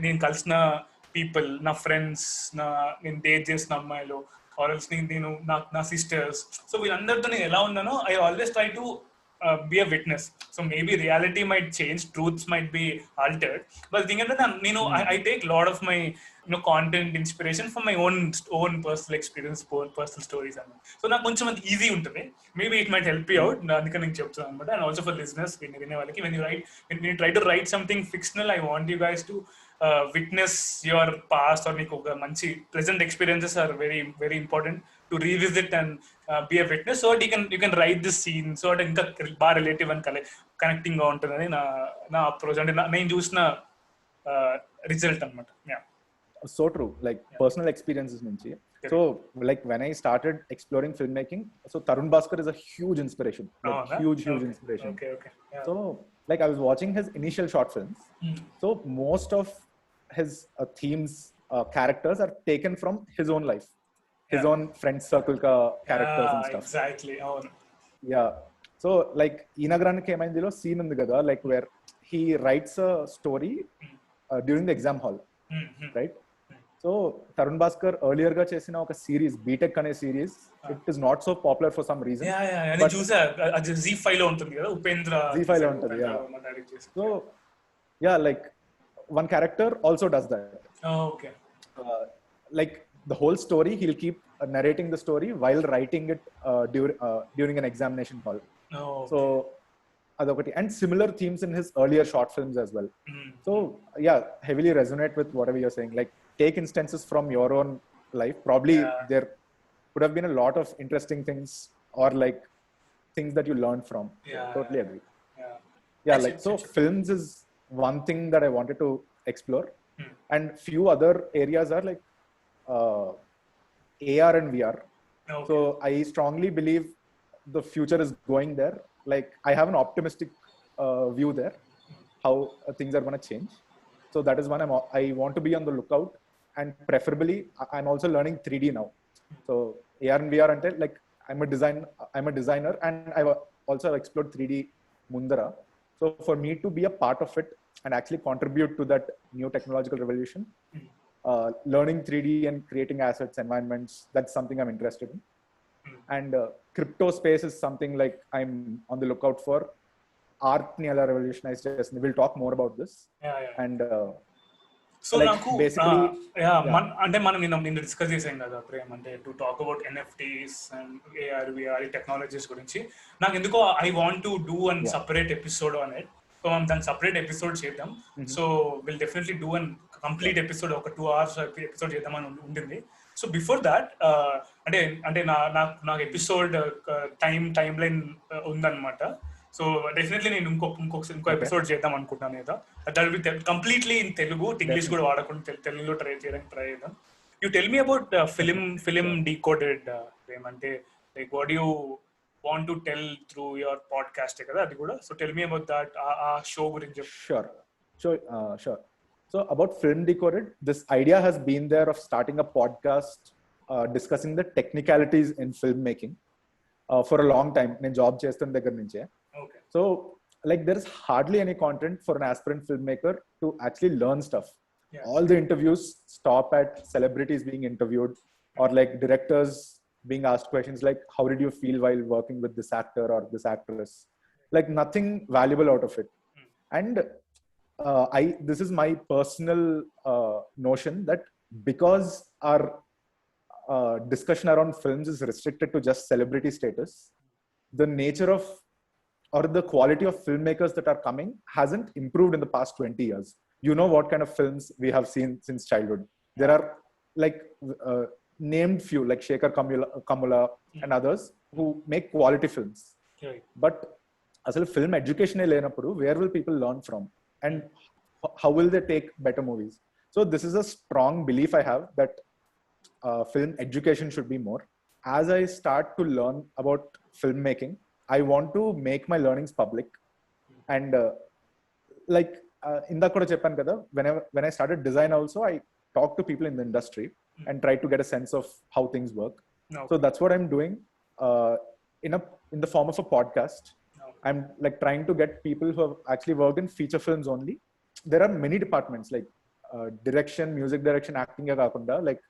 Speaker 1: నేను కలిసిన పీపుల్, నా ఫ్రెండ్స్, నేను డేట్ చేసిన అమ్మాయిలు, ఆర్ఎల్స్ నేను నా సిస్టర్స్, సో వీళ్ళందరితో నేను ఎలా ఉన్నానో I always try to be a witness. So maybe reality might change, truths might be altered, but the thing is that I take a lot of my content inspiration from my own personal experience, personal stories. So నాకు కొంచెం అది easy ఉంటుంది. Maybe it might help you out, అందుకని నేను చెప్తాను అనమాట. And also for listeners, వినే వాళ్ళకి, when you try to write something fictional, I want you guys to witness your past, or మీకు ఒక మంచి present experiences are very very important to revisit and be a witness, so you can write this scene so that ఇంకా బాగా relative and connecting గా ఉంటుందని నా approach. అంటే నేను చూసిన రిజల్ట్ అనమాట.
Speaker 2: So true, like personal experiences nunchi. So like when I started exploring filmmaking, so Tarun Bhaskar is a huge inspiration, like huge inspiration.
Speaker 1: Okay. Yeah.
Speaker 2: So like I was watching his initial short films. So most of his themes, characters are taken from his own life. his own friend circle ka characters and stuff.
Speaker 1: Exactly అవును.
Speaker 2: Yeah. So like Inagranik ఏమైందిలో scene ఉంది కదా, like where he writes a story during the exam hall, right? So Tarun Bhaskar earlier గా చేసిన ఒక series BTech అనే series, it is not so popular for some reason.
Speaker 1: నేను చూసా, అది Z5 లో ఉంటుంది కదా, ఉపేంద్ర
Speaker 2: Z5 లో ఉంటుంది. So yeah, like one character also does that.
Speaker 1: Okay.
Speaker 2: Like the whole story he'll keep narrating the story while writing it during an examination hall.
Speaker 1: Okay.
Speaker 2: So adokati, and similar themes in his earlier short films as well. So yeah, heavily resonate with whatever you're saying. Like take instances from your own life. Probably there could have been a lot of interesting things or like things that you learned from. Totally agree. Yeah, like so films is one thing that I wanted to explore, and few other areas are like AR and VR.
Speaker 1: Okay.
Speaker 2: So I strongly believe the future is going there. Like I have an optimistic view there, how things are going to change. So that is one I want to be on the lookout, and preferably I'm also learning 3D now. So AR and VR until like I'm a designer, and I've also explored 3D Mundara. So for me to be a part of it and actually contribute to that new technological revolution, learning 3D and creating assets, environments, that's something I'm interested in. And crypto space is something like I'm on the lookout for. Art ni ala revolutionize chesindi. We'll talk more about this. And
Speaker 1: so
Speaker 2: like
Speaker 1: నాకు
Speaker 2: basically
Speaker 1: అంటే మనం నిన్న discuss చేసాం కదా ప్రేమ్, అంటే to talk about NFTs and AR VR technologies గురించి. నాకు ఎందుకో I want to do an separate episode on it. So మనం దాని సపరేట్ ఎపిసోడ్ చేద్దాం. So will definitely do an complete episode, ఒక 2 hours ఎపిసోడ్ చేద్దామని ఉంటుంది. సో బిఫోర్ దాట్ అంటే నాకు ఎపిసోడ్ టైం లైన్ ఉందన్నమాట. సో డెఫినెట్లీ నేను ఇంకో ఎపిసోడ్ చేద్దాం అనుకుంటున్నాను కదా. That will be completely in Telugu, English కూడా వాడకుండా తెలుగులో ట్రై చేద్దాం. You tell me about film decoded ఏమంటే like what you want to tell through your podcast కదా అది కూడా. So tell me about that, ఆ షో గురించి.
Speaker 2: Sure. So about Film Decoded, this idea has been there of starting a podcast discussing the technicalities in filmmaking for a long time. నేను job చేస్తున్న దగ్గర నుంచే. So like there is hardly any content for an aspirant filmmaker to actually learn stuff. All the interviews stop at celebrities being interviewed or like directors being asked questions like how did you feel while working with this actor or this actress. Like nothing valuable out of it. And this is my personal notion that because our discussion around films is restricted to just celebrity status, the nature of or the quality of filmmakers that are coming hasn't improved in the past 20 years. You know what kind of films we have seen since childhood. There are like named few like Shekhar Kamula and others who make quality films. But as a film education lenappudu, where will people learn from? And how will they take better movies? So this is a strong belief I have that film education should be more. As I start to learn about filmmaking, I want to make my learnings public. And like inda kuda cheppanu kada, when I started design also, I talked to people in the industry and tried to get a sense of how things work. So that's what I'm doing in the form of a podcast. I'm like trying to get people who have actually worked in feature films only. There are many departments like direction, music direction, acting ga kakunda, like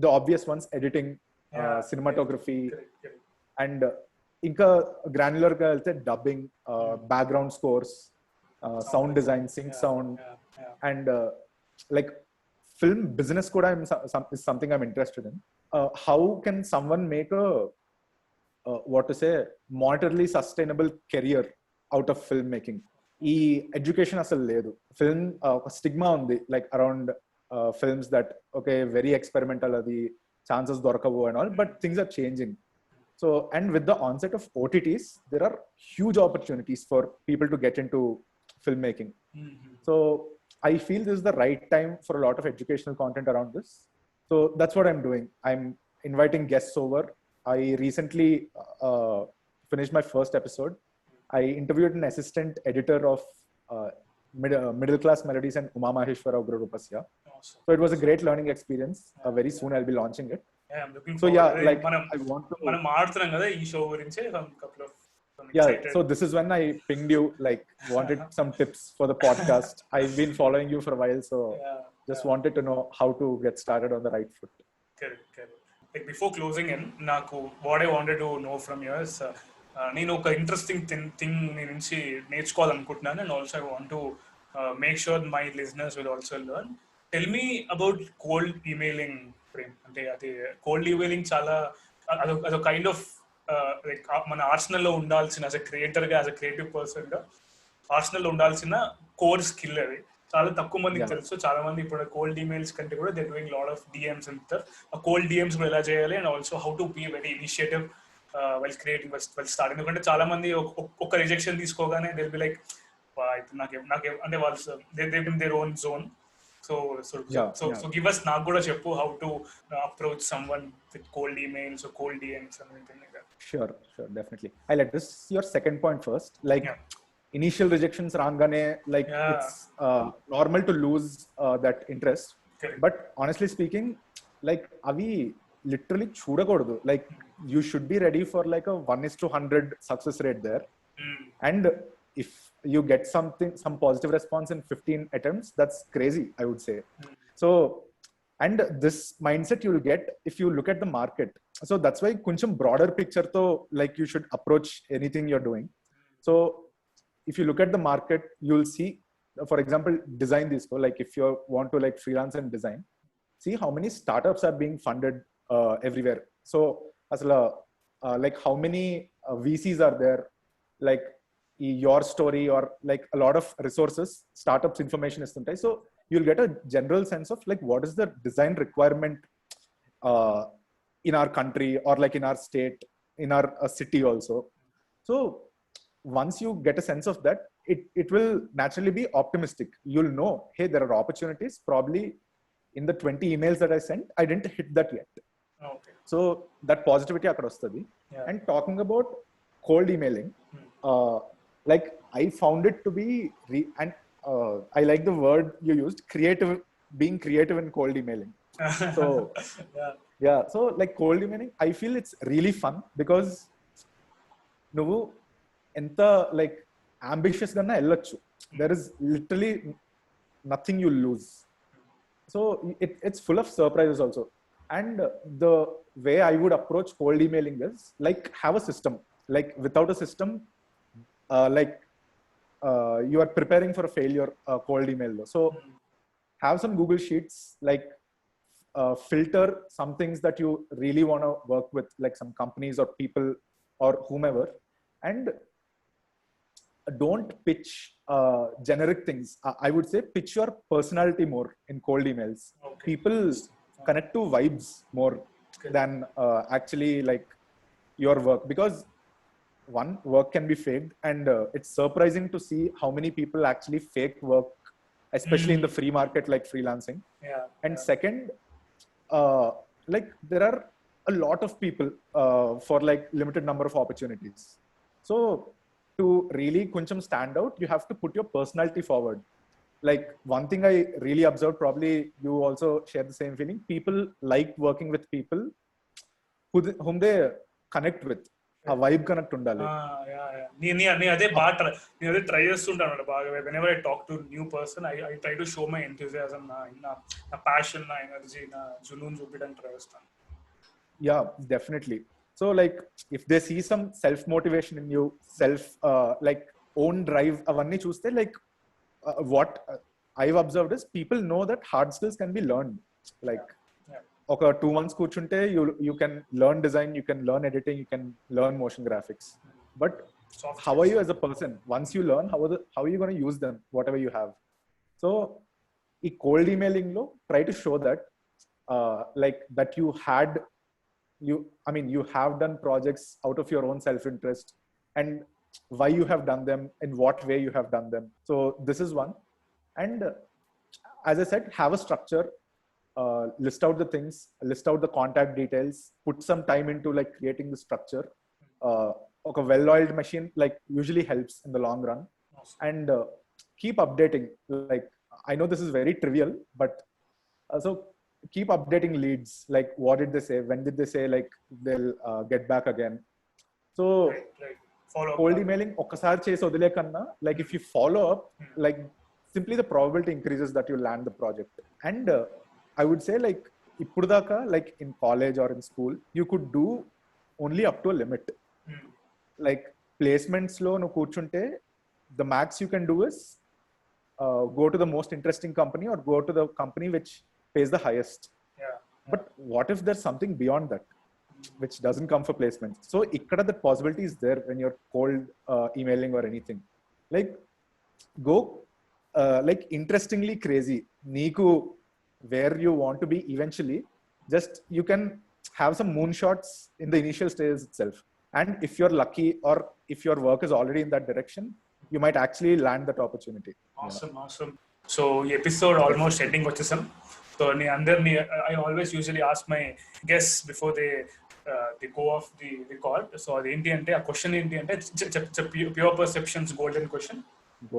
Speaker 2: the obvious ones, editing, cinematography, and inka granular ga velte dubbing, background scores, sound design, sync sound, and like film business kuda is something I'm interested in. How can someone make a what to say monetarily sustainable career out of filmmaking? ఈ education అసలు లేదు. Film ఒక stigma ఉంది like around films that okay very experimental, అది chances దొరకవు and all, but things are changing. So and with the onset of OTTs there are huge opportunities for people to get into filmmaking. So I feel this is the right time for a lot of educational content around this. So that's what I'm doing. I'm inviting guests over. I recently finished my first episode. I interviewed an assistant editor of Middle Class Melodies and Uma Maheshwara Ugra Rupasya.
Speaker 1: Awesome.
Speaker 2: So it was a great learning experience. Very soon I'll be launching it.
Speaker 1: Yeah, I'm looking
Speaker 2: So
Speaker 1: forward.
Speaker 2: yeah, like
Speaker 1: మనం
Speaker 2: I want to.
Speaker 1: మనం మాట్లాడుతున్నాం కదా ఈ show గురించి couple of
Speaker 2: Yeah,
Speaker 1: excited.
Speaker 2: so this is when I pinged you, like wanted some tips for the podcast. I've been following you for a while, so just wanted to know how to get started on the right foot.
Speaker 1: Correct. Like before closing in, నాకు what I wanted to know from you is నేను ఒక interesting thing నీ నుంచి నేర్చుకోవాలనుకుంటున్నాను, and also I want to make sure my listeners will also learn. Tell me about cold emailing Prem. అంటే అది cold emailing చాలా అదొక కైండ్ ఆఫ్ లైక్ మన ఆర్సనల్లో ఉండాల్సిన యాజ్ అ క్రియేటర్గా, యాజ్ అ క్రియేటివ్ పర్సన్గా ఆర్సనల్లో ఉండాల్సిన కోర్ స్కిల్ అది. చాలా తక్కువ మందికి తెలుసు. చాలా మంది ఇప్పుడు కోల్డ్ ఈమెయిల్స్ కంటే కూడా they doing lot of DMs అంటారు. ఆ కోల్డ్ డిఎమ్స్ కూడా ఎలా చేయాలి, and also how to be very initiative well creating well start. ఎందుకంటే చాలా మంది ఒక రిజెక్షన్ తీసుకోగానే దే బి లైక్ నాకే అంటే వాళ్ళు they in their own zone. So give us నాకు కూడా చెప్పు how to approach someone with cold emails or cold DMs and anything like that.
Speaker 2: Sure, definitely. I'll address your second point first. Like initial rejections rangane, like it's normal to lose that interest.
Speaker 1: Correct.
Speaker 2: But honestly speaking, like avi literally chudakodu. Like you should be ready for like a 1:100 success rate there. And if you get some positive response in 15 attempts, that's crazy, I would say. So, and this mindset you'll get if you look at the market. So that's why kuncham broader picture to like you should approach anything you're doing. So if you look at the market, you'll see, for example, design this. So like if you want to like freelance and design, see how many startups are being funded everywhere. So asla like how many VCs are there, like your story or like a lot of resources, startups information is sometimes. So you'll get a general sense of like what is the design requirement in our country or like in our state, in our city also. So once you get a sense of that, it will naturally be optimistic. You'll know, hey, there are opportunities. Probably in the 20 emails that I sent, I didn't hit that yet.
Speaker 1: Okay.
Speaker 2: So that positivity akkada ostadi. And talking about cold emailing, like I found it to be and I like the word you used, being creative in cold emailing. So yeah, so like cold emailing, I feel it's really fun because nuvu enta like ambitious ganna ellochu, there is literally nothing you lose. So it's full of surprises also. And the way I would approach cold emailing is like have a system. Like without a system, like you are preparing for a failure cold email. So have some Google Sheets, like filter some things that you really want to work with, like some companies or people or whomever, and don't pitch generic things. I would say pitch your personality more in cold emails.
Speaker 1: Okay.
Speaker 2: People connect to vibes more than actually like your work, because one, work can be faked, and it's surprising to see how many people actually fake work, especially in the free market like freelancing. And second, like there are a lot of people for like limited number of opportunities. So to really kuncham stand out, you have to put your personality forward. Like one thing I really observed, probably you also share the same feeling, people like working with people whom they connect with. ఆ vibe connect ఉండాలి.
Speaker 1: నేను అదే బాగా నేను అదే try చేస్తుంటాను బాగా. Whenever I talk to new person, I try to show my enthusiasm, నా ప్యాషన్, నా ఎనర్జీ, నా జునూన్ చూపించడానికి ట్రై చేస్తాను.
Speaker 2: Yeah, definitely. So like if they see some self motivation in you, self like own drive, avanni chuste, like what I've observed is people know that hard skills can be learned. Like okay, 2 months కూర్చుంటే you can learn design, you can learn editing, you can learn motion graphics. But how are you as a person? Once you learn, how are you going to use them, whatever you have? So ఈ cold emailing లో try to show that like that you have done projects out of your own self-interest, and why you have done them, in what way you have done them. So this is one. And as I said, have a structure. List out the things, list out the contact details, put some time into like creating the structure. A well-oiled machine like usually helps in the long run. And keep updating. Like, I know this is very trivial, but so keep updating leads. Like, what did they say? When did they say like they'll get back again? So
Speaker 1: Right. Follow up.
Speaker 2: cold emailing ఒక్కసారి చేసి వదిలే కన్నా, like if you follow up, like simply the probability increases that you land the project. And I would say like ఇప్పుడు దాకా, like in college or in school, you could do only up to a limit. Like placements లో నువ్వు కూర్చుంటే the max you can do is go to the most interesting company or go to the company which pays the highest.
Speaker 1: Yeah.
Speaker 2: But what if there's something beyond that which doesn't come for placements? So ikkada that possibility is there when you're cold emailing or anything. Like go like interestingly crazy. Neeku where you want to be eventually, just you can have some moonshots in the initial stages itself. And if you're lucky or if your work is already in that direction, you might actually land that opportunity.
Speaker 1: Awesome. So ఈ episode almost ending వచ్చేసాం. So నేను అందరినీ I always usually ask my guests before they go of the record. So అదేంటి అంటే, ఆ question ఏంటి అంటే pure perceptions golden question.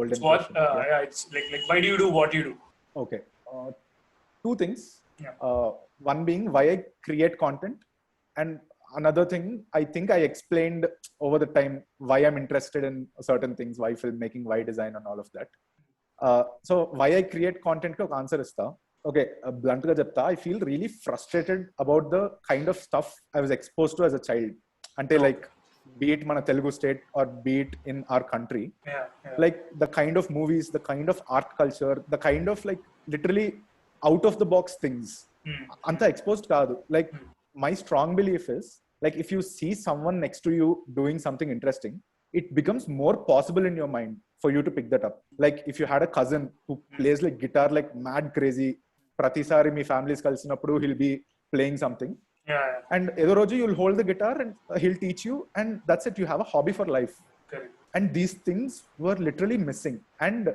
Speaker 1: It's like why do you do what you do?
Speaker 2: Okay, two things.
Speaker 1: Yeah.
Speaker 2: One being why I create content, and another thing, I think I explained over the time why I'm interested in certain things, why filmmaking, why design, and all of that. So why I create content ko answer ista. Okay, blunt ga chepta, I feel really frustrated about the kind of stuff I was exposed to as a child. Ante like be it mana Telugu state or be it in our country.
Speaker 1: Yeah.
Speaker 2: Like the kind of movies, the kind of art culture, the kind of like literally out of the box things. Anta exposed kaadu. Like my strong belief is, like if you see someone next to you doing something interesting, it becomes more possible in your mind for you to pick that up. Like if you had a cousin who plays like guitar like mad crazy, pratisari me families కలిసినప్పుడు he'll be playing something.
Speaker 1: Yeah.
Speaker 2: And ఏదో రోజు you'll hold the guitar and he'll teach you, and that's it, you have a hobby for life.
Speaker 1: Correct.
Speaker 2: And these things were literally missing. And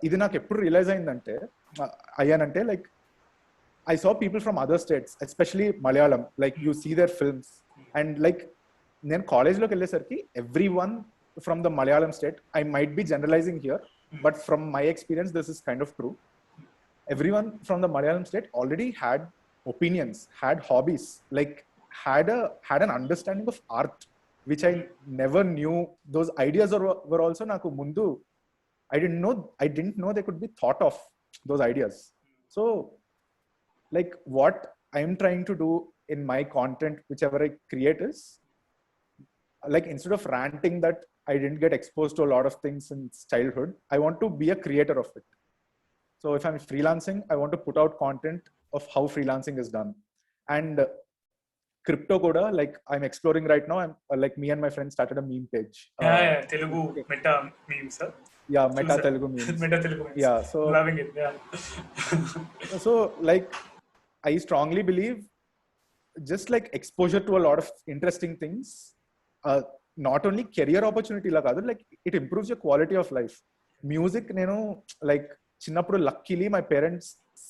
Speaker 2: ఇది నాకు ఎప్పుడు realise అయిందంటే అయ్యానంటే, like I saw people from other states, especially Malayalam, like you see their films, and like నేను కాలేజ్లోకి వెళ్ళేసరికి everyone from the Malayalam state, I might be generalizing here, but from my experience this is kind of true, everyone from the Malayalam state already had opinions, had hobbies, like had an understanding of art which I never knew. Those ideas were also naku mundu I didn't know they could be thought of, those ideas. So like what I am trying to do in my content, whichever I create, is like instead of ranting that I didn't get exposed to a lot of things since childhood, I want to be a creator of it. So if I'm freelancing, I want to put out content of how freelancing is done. And crypto koda, like I'm exploring right now. I'm like me and my friends started a meme page.
Speaker 1: Telugu meta memes, sir.
Speaker 2: Yeah, meta Telugu memes.
Speaker 1: Meta Telugu memes.
Speaker 2: Yeah, so
Speaker 1: loving it. Yeah.
Speaker 2: So like I strongly believe just like exposure to a lot of interesting things, not only career opportunity la kaadu, like it improves your quality of life. Music, nenu like chinnappudu luckily my parents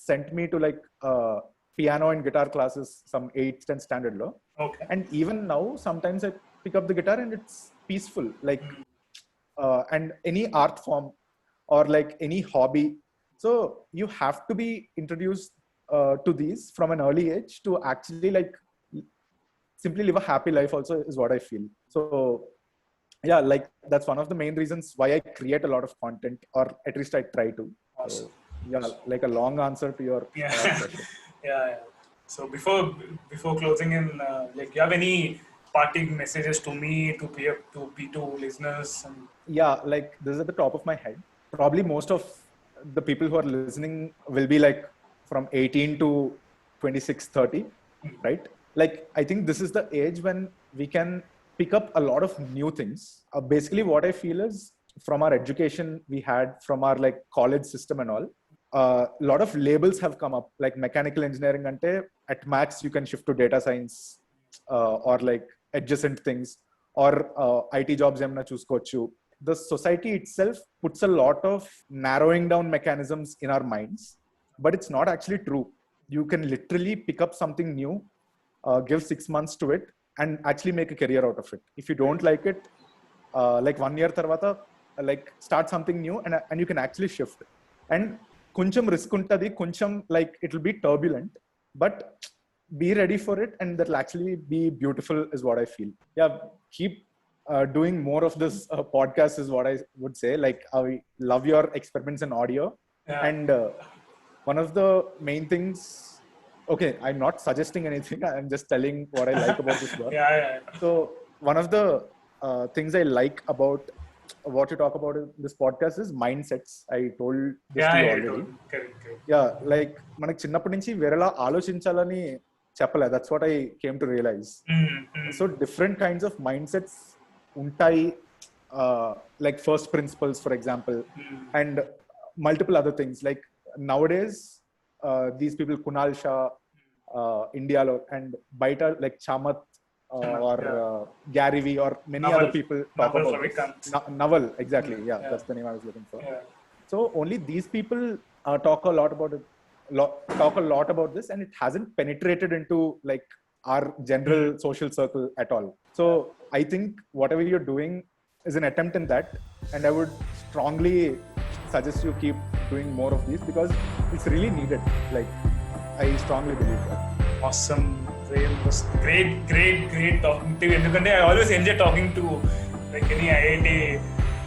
Speaker 2: sent me to like piano and guitar classes some 8th 10th standard lo.
Speaker 1: Okay.
Speaker 2: And even now sometimes I pick up the guitar and it's peaceful, like and any art form or like any hobby. So you have to be introduced to these from an early age to actually like simply live a happy life also, is what I feel. So yeah, like that's one of the main reasons why I create a lot of content, or at least I try to.
Speaker 1: Awesome.
Speaker 2: So, yeah, like a long answer to your question.
Speaker 1: Yeah. So before closing in, like you have any parting messages to me, to P2 listeners?
Speaker 2: Yeah, like this is at the top of my head. Probably most of the people who are listening will be like from 18 to 26, 30, right? Like I think this is the age when we can pick up a lot of new things. Basically what I feel is, from our education we had, from our like college system and all, a lot of labels have come up, like mechanical engineering ante at max you can shift to data science, or like adjacent things, or IT jobs emna chuskochu. The society itself puts a lot of narrowing down mechanisms in our minds, but it's not actually true. You can literally pick up something new, give 6 months to it, and actually make a career out of it. If you don't like it, like 1 year tarvata, like start something new and you can actually shift. And కొంచెం risk untadi, కొంచెం like it will be turbulent, but be ready for it, and that will actually be beautiful is what I feel. Yeah, keep doing more of this podcast is what I would say. Like I love your experiments in audio.
Speaker 1: Yeah.
Speaker 2: And one of the main things, okay, I'm not suggesting anything, I'm just telling what I like about this work.
Speaker 1: Yeah.
Speaker 2: So one of the things I like about what you talk about in this podcast is mindsets. I told this to you already.
Speaker 1: Correct.
Speaker 2: Yeah, like మనకి చిన్నప్పటి నుంచి వేరేలా ఆలోచించాలని చెప్పలేదు. That's what I came to realize. So different kinds of mindsets ఉంటాయి, like first principles for example, and multiple other things. Like nowadays these people, Kunal Shah, India lo, and baita like Chamath or Gary Vee or many
Speaker 1: Naval.
Speaker 2: other people talk
Speaker 1: Naval
Speaker 2: about
Speaker 1: Ravikant.
Speaker 2: Naval, exactly. Yeah, that's the name I was looking for. So only these people talk a lot about it, talk a lot about this, and it hasn't penetrated into like our general social circle at all. So I think whatever you're doing is an attempt in that, and I would strongly suggest you keep doing more of these because it's really needed. Like I strongly believe that.
Speaker 1: Awesome. It was great talking to you. ఎందుకంటే I always enjoy talking to like any IIT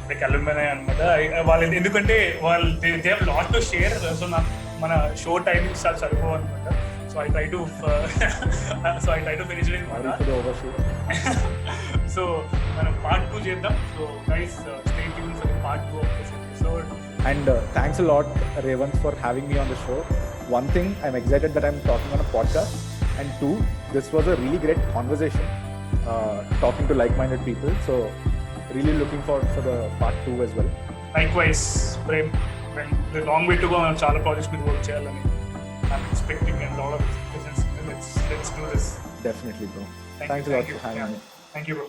Speaker 1: like alumni అన్నమాట. వాళ్ళు ఎందుకంటే వాళ్ళు they have lot to share. So మన show timings చాలా సరిపోవు అనమాట. So I try to finish it in one hour. So మనం part 2 చేద్దాం. So guys, stay tuned for the part 2 of this episode.
Speaker 2: And thanks a lot, Revant, for having me on the show. One thing, I'm excited that I'm talking on a podcast, and two, this was a really great conversation, talking to like-minded people. So really looking forward for the part 2 as well.
Speaker 1: Likewise, Prem. The long way to go. మనం చాలా projects మీద work చేయాలని I'm expecting a lot of business. Let's do this.
Speaker 2: Definitely, bro. Thanks a lot for having me.
Speaker 1: Thank you, bro.